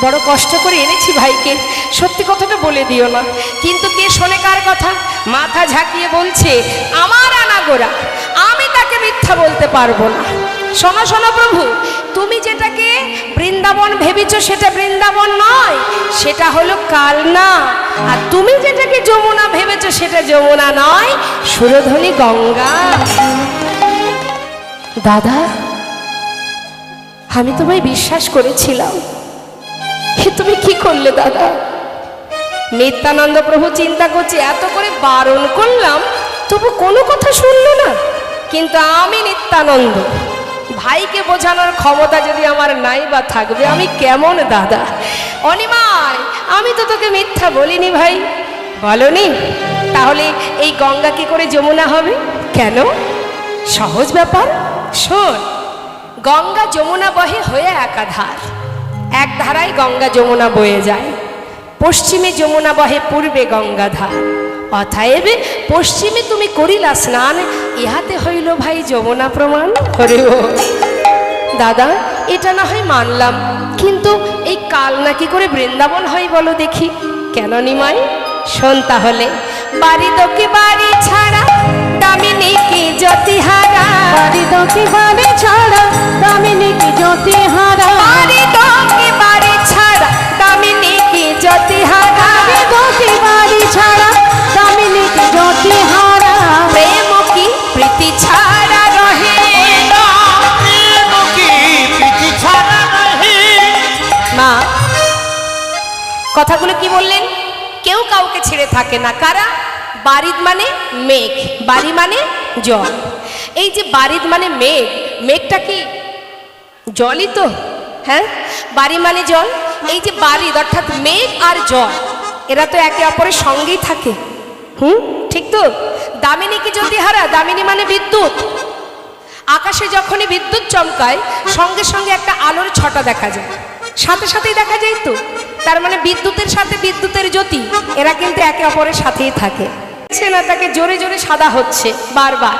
বড় কষ্ট করে এনেছি ভাইকে, সত্যি কথাটা বলে দিও না। কিন্তু কে শোনে কার কথা? মাথা ঝাঁকিয়ে বলছে, আমার আনাগোড়া, আমি তাকে মিথ্যা বলতে পারবো না। শোনো শোনো প্রভু, তুমি যেটাকে বৃন্দাবন ভেবেছ সেটা বৃন্দাবন নয়, সেটা হলো কালনা। আর তুমি যেটাকে যমুনা ভেবেছ সেটা যমুনা নয়, সুরধনী গঙ্গা। দাদা, আমি তোমায় বিশ্বাস করেছিলাম, তুমি কি করলে দাদা? নিত্যানন্দ প্রভু চিন্তা করছে, এত করে বারণ করলাম তবু কোনো কথা শুনলো না। কিন্তু আমি নিত্যানন্দ, ভাইকে বোঝানোর ক্ষমতা যদি আমার নাই বা থাকবে, আমি কেমন দাদা? অনিমায়, আমি তো তোকে মিথ্যা বলিনি ভাই। বলনি? তাহলে এই গঙ্গা কি করে যমুনা হবে? কেন? সহজ ব্যাপার, শোন। গঙ্গা যমুনা বহে হয়ে একাধার, এক ধারায় গঙ্গা যমুনা বয়ে যায়। পশ্চিমে যমুনা বহে, পূর্বে গঙ্গাধার। অতএব পশ্চিমে তুমি করিলা স্নান, ইহাতে হইল ভাই যমুনা প্রমাণ। হরে ও দাদা, এটা না হয় মানলাম, কিন্তু এই কালনা কি করে বৃন্দাবন হয় বলো দেখি? কেন নিমাই? শোন তাহলে। বাড়ি দোকে বাড়ি ছাড়া, দামিনী কি জ্যোতিহারা। বাড়ি দোকে বাড়ি ছাড়া, দামিনী কি জ্যোতিহারা। বাড়ি দোকে বাড়ি ছাড়া, দামিনী কি জ্যোতিহারা। বাড়ি দোকে বাড়ি ছাড়া, দামিনী কি জ্যোতিহারা। প্রেম কি প্রীতি ছাড়া রহে। মা, কথাগুলো কি বললেন? কেউ কাউকে ছেড়ে থাকে না। কারা? বারিদ মানে মেঘ, বাড়ি মানে জল। এই যে বারিদ মানে মেঘ, মেঘটা কি জলই তো? হ্যাঁ, বাড়ি মানে জল। এই যে বারিদ অর্থাৎ মেঘ আর জল, এরা তো একে অপরের সঙ্গেই থাকে। ঠিক তো? দামিনী কি জ্যোতিহারা, দামিনী মানে বিদ্যুৎ। আকাশে যখনই বিদ্যুৎ চমকায়, সঙ্গে সঙ্গে একটা আলোর ছটা দেখা যায়, সাথে সাথেই দেখা যায় তো। তার মানে বিদ্যুতের সাথে বিদ্যুতের জ্যোতি, এরা কিন্তু একে অপরের সাথেই থাকে। না, তাকে জোরে জোরে সাদা হচ্ছে বারবার।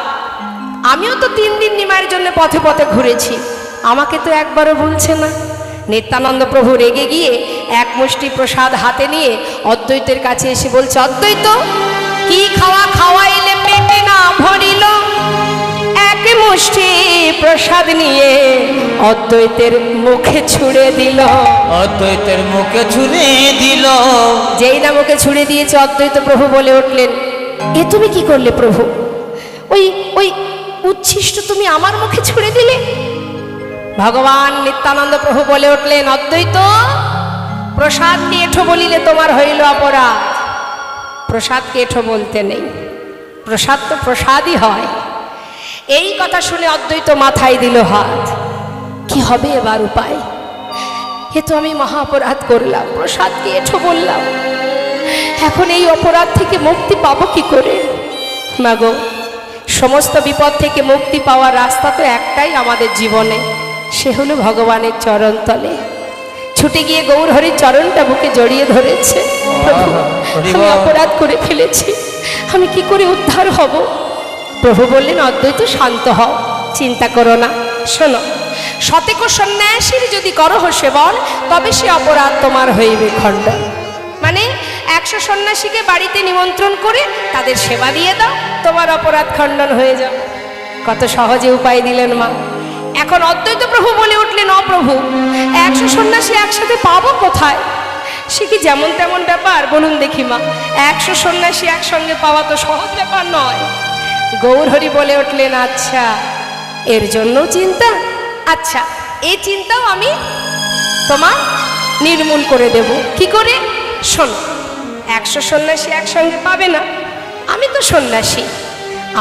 আমিও তো 3 দিন নিমাইয়ের জন্য পথে পথে ঘুরেছি, আমাকে তো একবারও বলছে না। নিত্যানন্দ প্রভু রেগে গিয়ে এক মুষ্টি প্রসাদ হাতে নিয়ে অদ্বৈতের কাছে এসে বলছে, অদ্বৈত, কি খাওয়া খাওয়াইলে পেটে না ভরিল? এক মুষ্টি প্রসাদ নিয়ে অদ্বৈতের মুখে ছুঁড়ে দিল। অদ্বৈতের মুখে ছুঁড়ে দিল। যেই না মুখে ছুঁড়ে দিয়েছে, অদ্বৈত প্রভু বলে উঠলেন, এ তুমি কি করলে প্রভু? ওই ওই উচ্ছিষ্ট তুমি আমার মুখে ছুঁড়ে দিলে? ভগবান নিত্যানন্দ প্রভু বলে উঠলেন, অদ্বৈত, প্রসাদকে এঁঠো বলিলে তোমার হইল অপরাধ। প্রসাদকে এঁঠো বলতে নেই, প্রসাদ তো প্রসাদই হয়। এই কথা শুনে অদ্বৈত মাথায় দিল হাত। কি হবে এবার উপায়? এ তো আমি মহা অপরাধ করলাম, প্রসাদকে এঁঠো বললাম। এখন এই অপরাধ থেকে মুক্তি পাবো কি করে? মাগো, সমস্ত বিপদ থেকে মুক্তি পাওয়ার রাস্তা তো একটাই আমাদের জীবনে, সে হলো ভগবানের চরণ তলে। ছুটে গিয়ে গৌরহরির চরণটা বুকে জড়িয়ে ধরেছে। প্রভু, আমি অপরাধ করে ফেলেছি, আমি কি করে উদ্ধার হব? প্রভু বললেন, অদ্বৈত শান্ত হও, চিন্তা করো না। শোনো, শতেক সন্ন্যাসীর যদি করহ সেবন, তবে সে অপরাধ তোমার হইবে খণ্ডন। মানে 100 সন্ন্যাসীকে বাড়িতে নিমন্ত্রণ করে তাদের সেবা দিয়ে দাও, তোমার অপরাধ খণ্ডন হয়ে যাবে। কত সহজে উপায় দিলেন মা। এখন অদ্বৈত প্রভু বলে উঠলেন, অপ্রভু, 100 সন্ন্যাসী একসাথে পাবো কোথায়? সে কি যেমন তেমন ব্যাপার? বলুন দেখি মা, 100 সন্ন্যাসী একসঙ্গে পাওয়া তো সহজ ব্যাপার নয়। গৌরহরি বলে উঠলেন, আচ্ছা, এর জন্য চিন্তা? আচ্ছা, এই চিন্তাও আমি তোমার নির্মূল করে দেব। কি করে? শোনো, 100 সন্ন্যাসী একসঙ্গে পাবে না। আমি তো সন্ন্যাসী,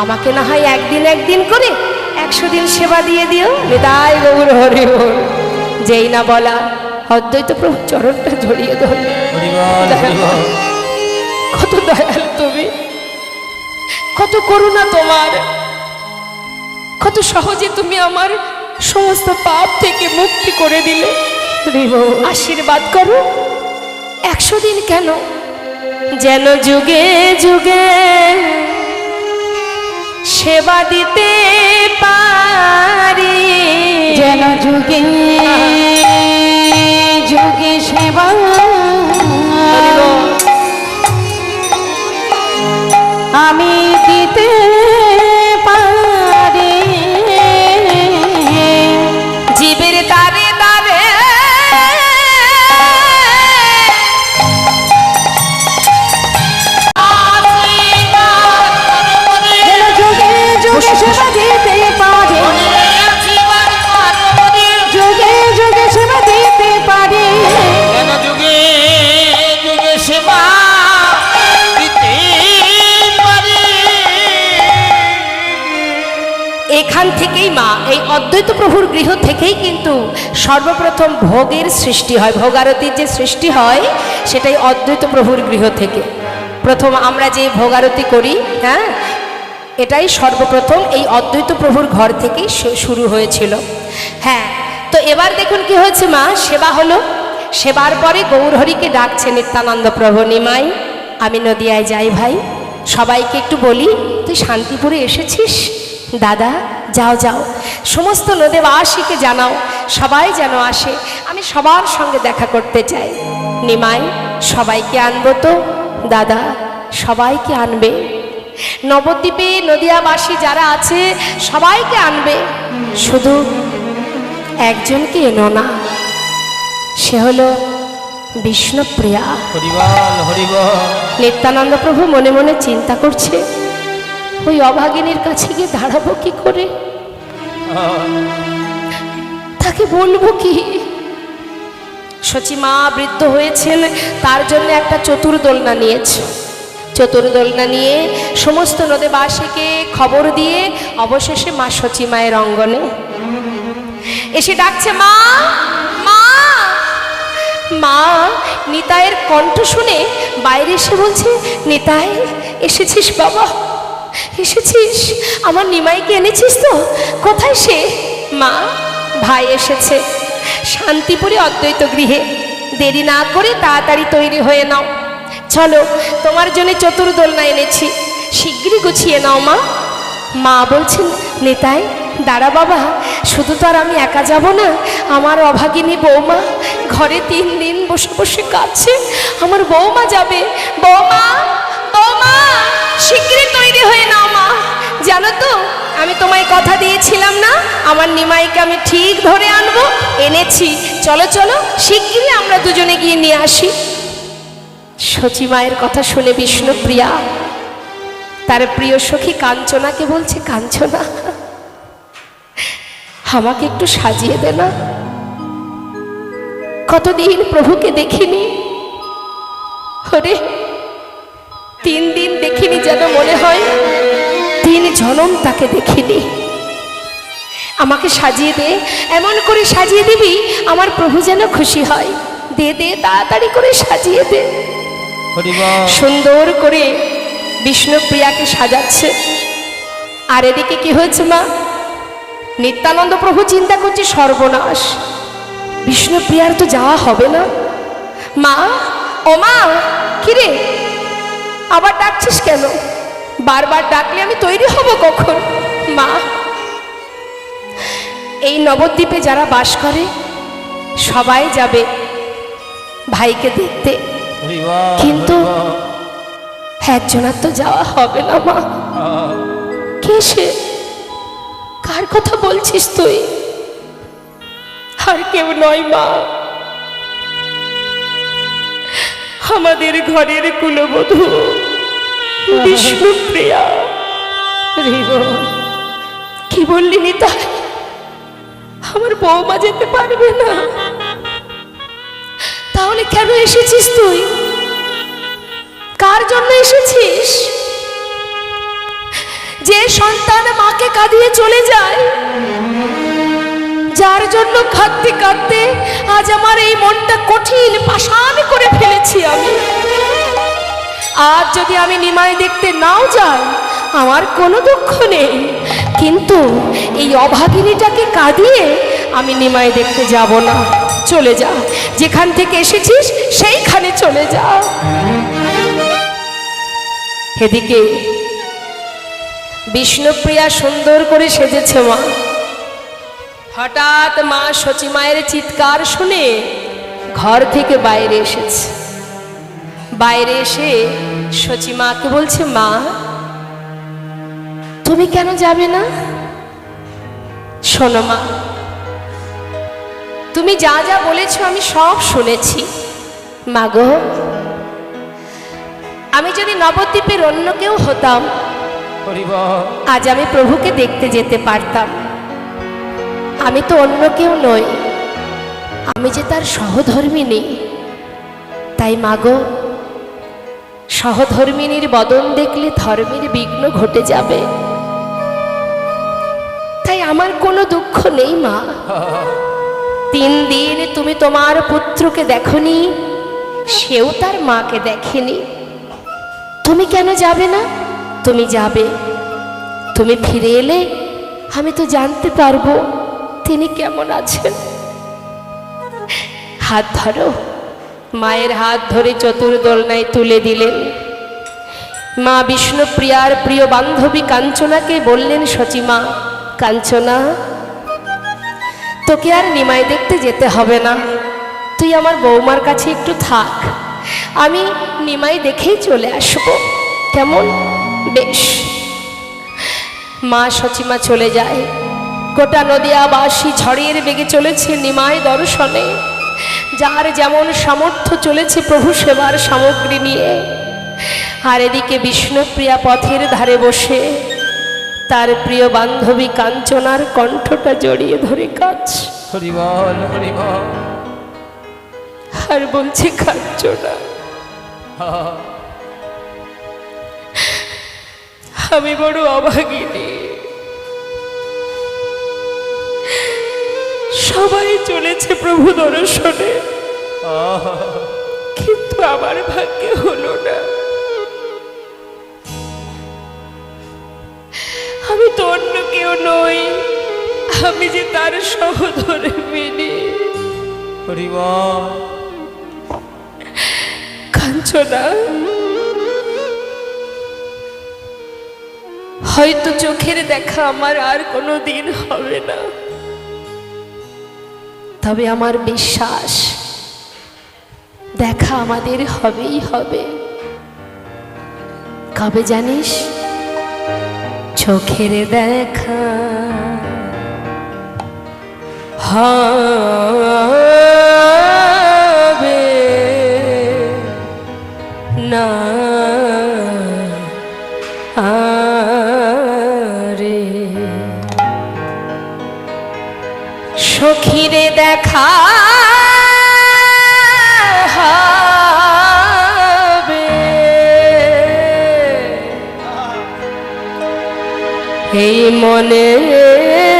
আমাকে না হয় একদিন একদিন করে 100 দিন সেবা দিয়ে দিও। নিতাই গৌর হরি বল। যেই না বলা অদ্বৈত প্রভু চরণটা জড়িয়ে ধরলে। কত দয়াল তুমি, কত করুণা তোমার, কত সহজে তুমি আমার সমস্ত পাপ থেকে মুক্তি করে দিলে। আশীর্বাদ করো 100 দিন কেন, যেন যুগে যুগে সেবা দিতে পারি, যেন যুগে যুগে সেবা আমি দিতে পারি। জীবের তারে তারে যেন যুগে যুগে সেবা দিতে পারি, যুগে যুগে সেবা দিতে পারি। যুগে যুগে সেবা দিতে পারি। এখান থেকেই মা, এই অদ্বৈত প্রভুর গৃহ থেকেই কিন্তু সর্বপ্রথম ভোগের সৃষ্টি হয়। ভোগারতির যে সৃষ্টি হয় সেটাই অদ্বৈত প্রভুর গৃহ থেকে। প্রথম আমরা যে ভোগারতি করি, হ্যাঁ, এটাই সর্বপ্রথম এই অদ্বৈত প্রভুর ঘর থেকেই শুরু হয়েছিল। হ্যাঁ, তো এবার দেখুন কি হয়েছে মা, সেবা হলো। সেবার পরে গৌরহরিকে ডাকছে নিত্যানন্দ প্রভু, নিমাই আমি নদিয়ায় যাই ভাই, সবাইকে একটু বলি তুই শান্তিপুরে এসেছিস। দাদা যাও যাও, সমস্ত নদেবাসীকে জানাও, সবাই যেন আসে, আমি সবার সঙ্গে দেখা করতে চাই। নিমাই সবাইকে আনবো তো? দাদা সবাইকে আনবে, নবদ্বীপে নদিয়াবাসী যারা আছে সবাইকে আনবে, শুধু একজনকে এনো না, সে হলো বিষ্ণুপ্রিয়া। হরিবল হরিবল। নিত্যানন্দ প্রভু মনে মনে চিন্তা করছে, ওই অভাগিনীর কাছে গিয়ে দাঁড়াবো কি করে, তাকে বলবো কি? সচিমা বৃদ্ধ হয়েছেন, তার জন্য একটা চতুর্দোলনা নিয়েছে। চতুর্দোলনা নিয়ে সমস্ত নদেবাসীকে খবর দিয়ে অবশেষে মা সচিমায়ের অঙ্গনে এসে ডাকছে, মা মা মা। নিতাইয়ের কণ্ঠ শুনে বাইরে এসে বলছে, নিতাই এসেছিস বাবা, এসেছিস? আমার নিমাইকে এনেছিস তো? কোথায় সে? মা ভাই এসেছে শান্তিপুরে অদ্বৈত গৃহে, দেরি না করে তাড়াতাড়ি তৈরি হয়ে নাও, চলো তোমার জন্য চতুর্দোলনা এনেছি, শিগগিরই গুছিয়ে নাও মা। মা বলছেন, নিতাই দাঁড়া বাবা, শুধু তো আর আমি একা যাব না, আমার অভাগিনী বৌমা ঘরে 3 দিন বসে বসে কাঁদছে, আমার বৌমা যাবে। বৌমা বৌমা শিগগিরই তৈরি হয়ে নাও মা, জানো তো আমি তোমায় কথা দিয়েছিলাম না, আমার নিমাইকে আমি ঠিক ধরে আনবো, এনেছি, চলো চলো শিগগিরই আমরা দুজনে গিয়ে নিয়ে আসি। সচিমায়ের কথা শুনে বিষ্ণুপ্রিয়া তার প্রিয় সখী কাঞ্চনাকে বলছে, কাঞ্চনা আমাকে একটু সাজিয়ে দে না, কতদিন প্রভুকে দেখিনি, ওরে 3 দিন দেখিনি, যেন মনে হয় 3 জনম তাকে দেখিনি, আমাকে সাজিয়ে দে, এমন করে সাজিয়ে দিবি আমার প্রভু যেন খুশি হয়, দে দে তাড়াতাড়ি করে সাজিয়ে দে। সুন্দর করে বিষ্ণুপ্রিয়াকে সাজাচ্ছে। আর এদিকে কি হয়েছে মা, নিত্যানন্দ প্রভু চিন্তা করছে, সর্বনাশ, বিষ্ণুপ্রিয়ার তো যাওয়া হবে না। মা ও মা, কিরে আবার ডাকছিস কেন? বারবার ডাকলে আমি তৈরি হব কখন? মা এই নবদ্বীপে যারা বাস করে সবাই যাবে ভাইকে দেখতে, কিন্তু একজনের তো যাওয়া হবে না মা। কে সে? কার কথা বলছিস তুই? আর কেউ নয় মা, আমাদের ঘরের কুলবধূ বিষ্ণুপ্রিয়া। কি বললি নিতাই? আমার বৌমা যেতে পারবে না? তাহলে কেন এসেছিস তুই? কার জন্য এসেছিস? যে সন্তান মাকে কাঁদিয়ে চলে যায়, যার জন্য কাঁদতে কাঁদতে আজ আমার এই মনটা কঠিন পাষাণ করে ফেলেছি আমি। আজ যদি আমি নিমাই দেখতে নাও যাই, আমার কোনো দুঃখ নেই, কিন্তু এই অভাগিনীটাকে কাঁদিয়ে আমি নিমাই দেখতে যাব না। চলে যা, যেখান থেকে এসেছিস সেইখানে চলে যা। এদিকে বিষ্ণুপ্রিয়া সুন্দর করে সেজেছে মা। হঠাৎ মা সচিমায়ের চিৎকার শুনে ঘর থেকে বাইরে এসেছে। বাইরে এসে সচিমাকে বলছে, মা তুমি কেন যাবে না? শোনো মা, তুমি যা যা বলেছ আমি সব শুনেছি। মাগো, আমি যদি নবদ্বীপের অন্য কেউ হতাম, আজ আমি প্রভুকে দেখতে যেতে পারতাম। আমি তো অন্য কেউ নই, আমি যে তার সহধর্মিনী। তাই মাগো, সহধর্মিনীর বদন দেখলে ধর্মের বিঘ্ন ঘটে যাবে। তাই আমার কোনো দুঃখ নেই মা। 3 দিন তুমি তোমার পুত্রকে দেখনি, সেও তার মাকে দেখেনি। তুমি কেন যাবে না? তুমি যাবে। তুমি ফিরে এলে আমি তো জানতে পারবো তিনি কেমন আছেন। হাত ধরো। মায়ের হাত ধরে চতুর্দোলনায় তুলে দিলেন। মা বিষ্ণুপ্রিয়ার প্রিয় বান্ধবী কাঞ্চনাকে বললেন, সচিমা, কাঞ্চনা, তোকে আর নিমাই দেখতে যেতে হবে না, তুই আমার বৌমার কাছে একটু থাক, আমি নিমাই দেখেই চলে আসব, কেমন? বেশ। মা সচিমা চলে যায়। গোটা নদিয়াবাসী ঝড়ের বেগে চলেছে নিমাই দর্শনে। যার যেমন সামর্থ্য চলেছে প্রভু সেবার সামগ্রী নিয়ে। আর এদিকে বিষ্ণুপ্রিয়া পথের ধারে বসে তার প্রিয় বান্ধবী কাঞ্চনার কণ্ঠটা জড়িয়ে ধরে কাঁদছে। হরি বল, হরি বল। আর বলছে, কাঞ্চনা, আমি বড় অভাগিনী। সবাই চলেছে প্রভু দর্শনে, কিন্তু আমার ভাগ্যে হলো না। আমি তো অন্য কেউ নই, আমি যে তার সহধর্মিনী। হরি বল। কাঞ্চনা, হয়তো চোখের দেখা আমার আর কোনো দিন হবে না, তবে আমার বিশ্বাস দেখা আমাদের হবেই হবে। কবে জানিস? চোখের দেখা হবে না আরে, সখীরে দেখা হবে এই মনে মনে,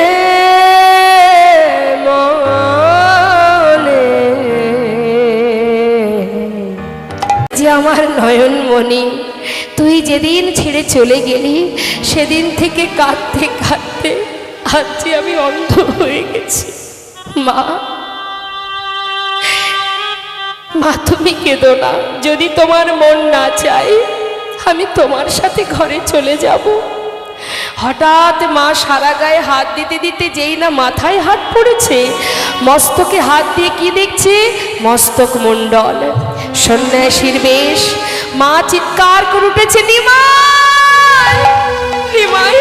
যে আমার নয়নমণি, তুই যেদিন ছেড়ে চলে গেলি সেদিন থেকে কাঁদতে কাঁদতে আজ যে আমি অন্ধ হয়ে গেছি। মা, মা তুমি কেঁদো না। যদি তোমার মন না চায় আমি তোমার সাথে ঘরে চলে যাব। হঠাৎ মা সারা গায়ে হাত দিতে দিতে যেই না মাথায় হাত পড়েছে, মস্তকে হাত দিয়ে কি দেখছে? মস্তক মণ্ডল, সন্ন্যাসীর বেশ। মা চিৎকার করে উঠেছে, নিমাই, নিমাই।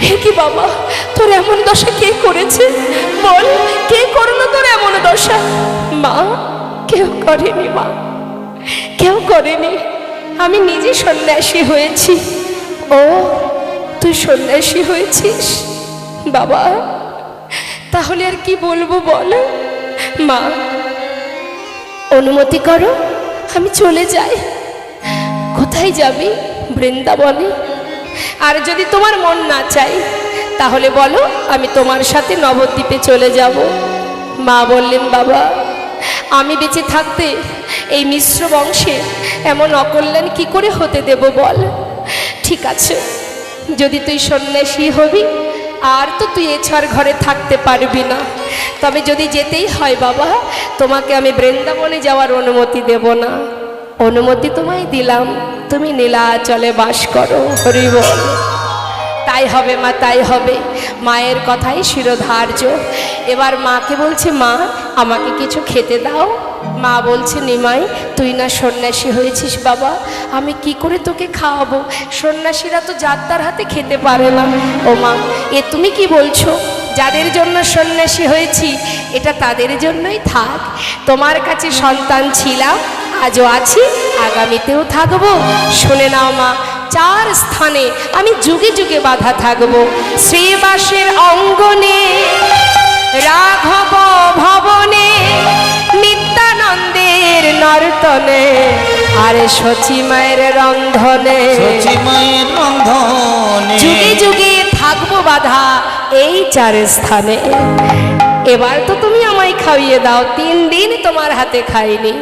হে কি বাবা, তোর এমন দশা কে করেছে? বল, কে করলো তোর এমন দশা? মা, কেউ করেনি মা, কেউ করেনি। আমি নিজে সন্ন্যাসী হয়েছি। ও, তুই সন্ন্যাসী হয়েছিস? বাবা, তাহলে আর কি বলবো বল। মা, অনুমতি করো আমি চলে যাই। কোথায় যাবি? বৃন্দাবনে। আর যদি তোমার মন না চাই তাহলে বলো, আমি তোমার সাথে নবদ্বীপে চলে যাব। মা বললেন, বাবা আমি বেঁচে থাকতে এই মিশ্র বংশে এমন অকল্যাণ কি করে হতে দেব বল? ঠিক আছে, যদি তুই সন্ন্যাসী হবি আর তো তুই এছাড় ঘরে থাকতে পারবি না, তবে যদি যেতেই হয় বাবা, তোমাকে আমি বৃন্দাবনে যাওয়ার অনুমতি দেব না। অনুমতি তোমায় দিলাম, তুমি নীলাচলে বাস করো। হরি বল। তাই হবে মা, তাই হবে। মায়ের কথাই শিরোধার্য। এবার মাকে বলছে, মা আমাকে কিছু খেতে দাও। মা বলছে, নিমাই তুই না সন্ন্যাসী হয়েছিস বাবা, আমি কি করে তোকে খাওয়াবো? সন্ন্যাসীরা তো যাত্রার হাতে খেতে পারে না। ও মা, এ তুমি কি বলছো? যাদের জন্য সন্ন্যাসী হয়েছি এটা তাদের জন্যই থাক। তোমার কাছে সন্তান ছিলাম, আজও আছি, আগামীতেও থাকবো। শুনে নাও মা, 4 স্থানে আমি যুগে যুগে বাধা থাকবো। শ্রীবাসের অঙ্গনে, রাঘব ভবনে, নিত্যানন্দের নর্তনে, আর শচী মায়ের রন্ধনে। যুগে যুগে থাকবো বাধা এই 4 স্থানে। এবার তো তুমি আমায় খাইয়ে দাও, 3 দিন তোমার হাতে খাইনি।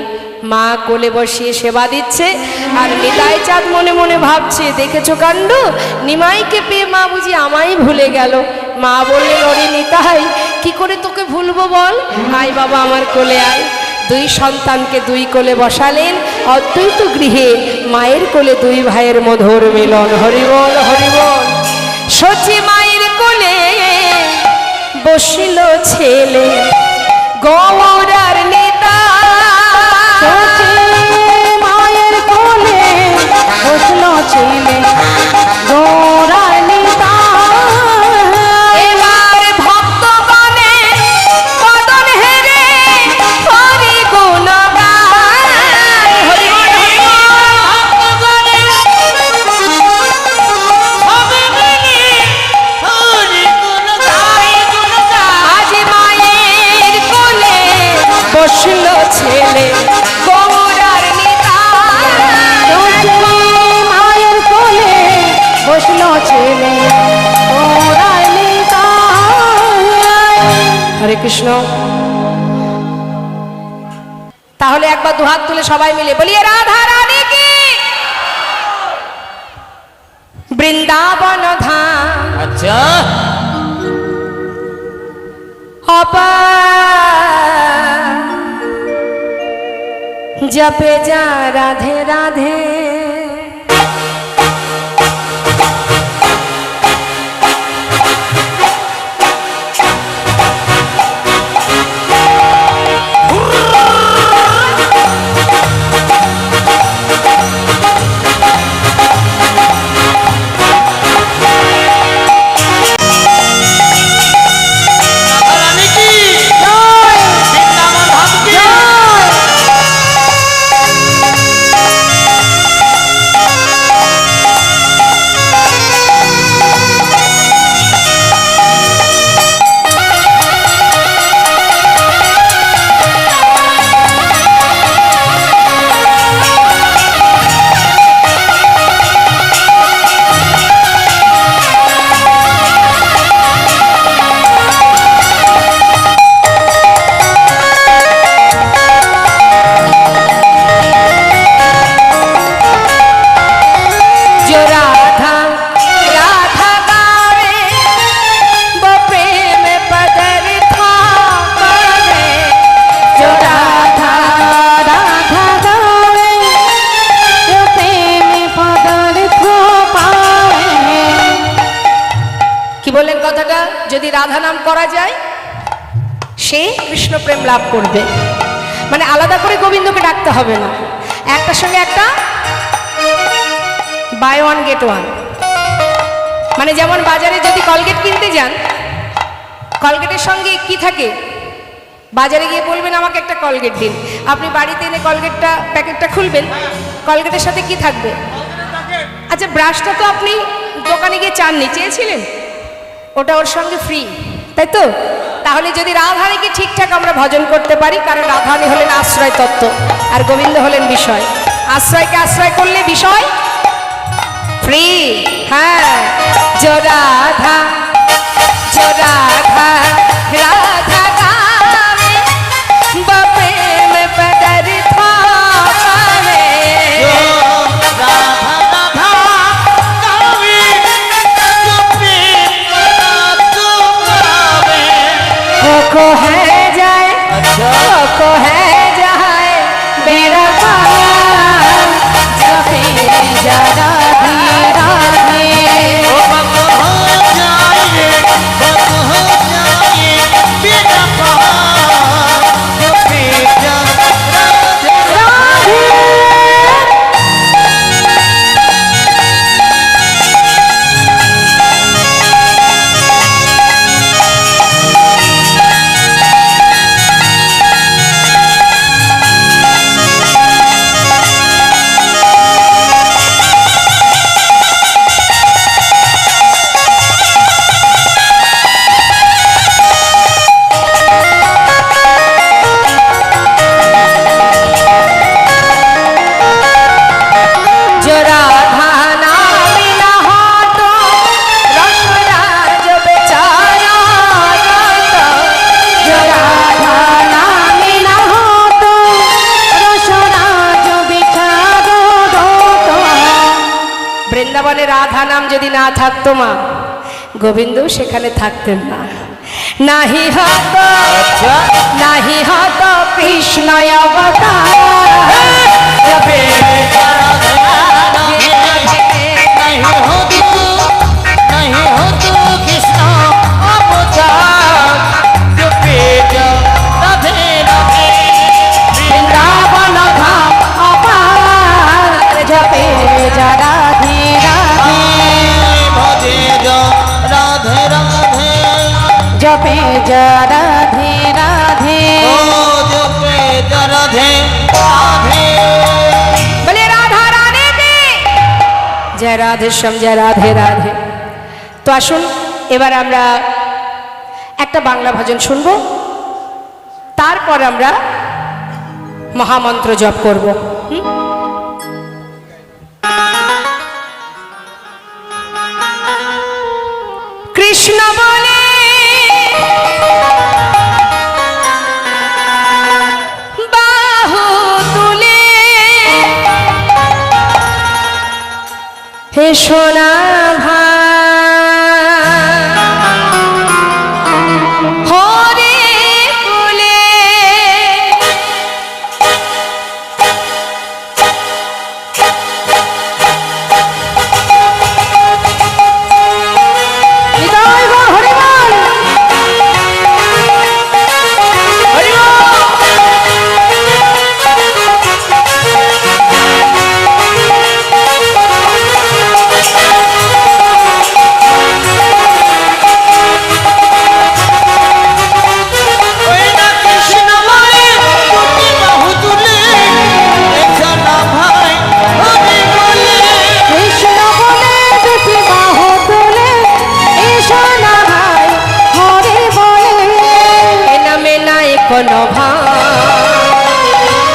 মা কোলে বসিয়ে সেবা দিচ্ছে, আর নিতাই চাঁদ মনে মনে ভাবছে, দেখেছো কাণ্ড, নিমাইকে পেয়ে মা বুঝি আমায় ভুলে গেল। মা বললেন, ওরে নিতাই কি করে তোকে ভুলবো বল, আয় বাবা আমার কোলে আয়। 2 সন্তানকে 2 কোলে বসালেন, অদ্বৈত গৃহে মায়ের কোলে 2 ভাইয়ের মধুর মিলন। হরিবল হরিবল। শচী মায়ের কোলে বসিল ছেলে, গৌরার নেতা। মায়ের কোলে বসলো ছেলে, গৌরার নেতা। এবার ভক্তগণে কদন হেরে হরি গুণ গায়। হরি আজ মায়ের কোলে বসলো ছেলে, গৌরার নেতা। মায়ের কোলে বসলো ছেলে, গৌরার নেতা। হরে কৃষ্ণ। তাহলে একবার 2 হাত তুলে সবাই মিলে বলিয়ে রাধা রানী কি। বৃন্দাবন ধাম আচ্ছা, জপে যা রাধে রাধে। রানী কি? বৃন্দাবন ধাম কি? जो राधा राधा गावे, वो प्रेम पदर था पावे। जो राधा রাধা গাवे, जो प्रेम पदार्थ पावे। কি বললেন কথাটা? যদি রাধা নাম করা যায় সে কৃষ্ণ প্রেম লাভ করবে। মানে আলাদা করে গোবিন্দকে ডাকতে হবে না, একটার সঙ্গে একটা বাই 1 গেট 1। মানে যেমন বাজারে যদি কলগেট কিনতে যান, কলগেটের সঙ্গে কি থাকে? বাজারে গিয়ে বলবেন আমাকে একটা কলগেট দিন, আপনি বাড়িতে এনে কলগেটটা প্যাকেটটা খুলবেন, কলগেটের সাথে কি থাকবে? আচ্ছা, ব্রাশটা তো আপনি দোকানে গিয়ে চাননি, চেয়েছিলেন, ওটা ওর সঙ্গে ফ্রি, তাই তো? তাহলে যদি রাধারানীকে ঠিকঠাক আমরা ভজন করতে পারি, কারণ রাধারানী হলেন আশ্রয় তত্ত্ব আর গোবিন্দ হলেন বিষয়। আশ্রয়কে আশ্রয় করলে বিষয় ফ্রি। হ্যাঁ, जो राधा राधा गावे बपे में पदर था पावे। को है जाए को है जाए मेरा पार जपे जा राधे राधे। বৃন্দাবনে রাধা নাম যদি না থাকতো মা, গোবিন্দ সেখানে থাকতেন না। নাহি হতো নাহি হতো কৃষ্ণ অবতার। বৃন্দাবন ধাম অপার জপে যা রাধে রাধে जपे जा राधे राधे बोले राधा राधे की जय राधे श्याम जय राधे राधे। তো আসুন এবার আমরা একটা বাংলা ভজন শুনবো, তারপর আমরা মহামন্ত্র জপ করব। কৃষ্ণ বলে বাহু তুলে হে সোনা হরে কুলে কোনো ভাই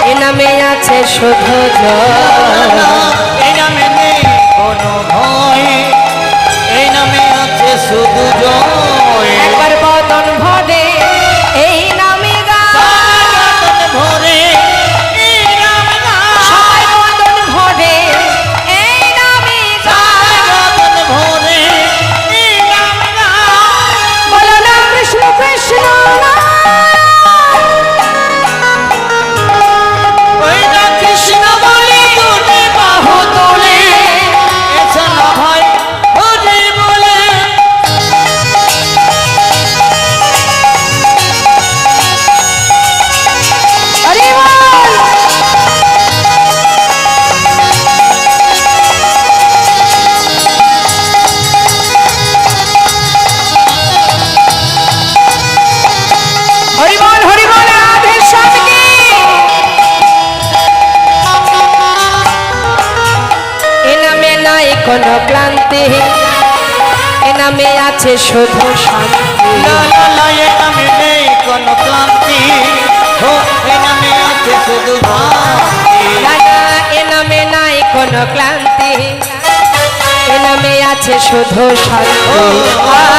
এ নামে আছে শুধু জয়। এই নামে নেই কোনো ভয়, এই নামে আছে শুধু জয়। একবার বদন ভরে এই নামে গান ভরে এই নামে সবাই বদন ভরে এই নামে গান ভরে এই নামে বলো না কৃষ্ণ কৃষ্ণ না কৃষ্ণ বলে তুলে বাহু তোলে এসো না ভাই হরি বলে। হরি বল। হরি বল হরি বল রাধে শ্যাম কি। এ নামে নাই কোনো ক্লান্তি, এ নামে আছে শুধু শান্তি। লা লা লা এই নামে নেই কোনো ক্লান্তি, ও এই নামে আছে শুধু শান্তি। লা লা এ নামে শুধু শান্তি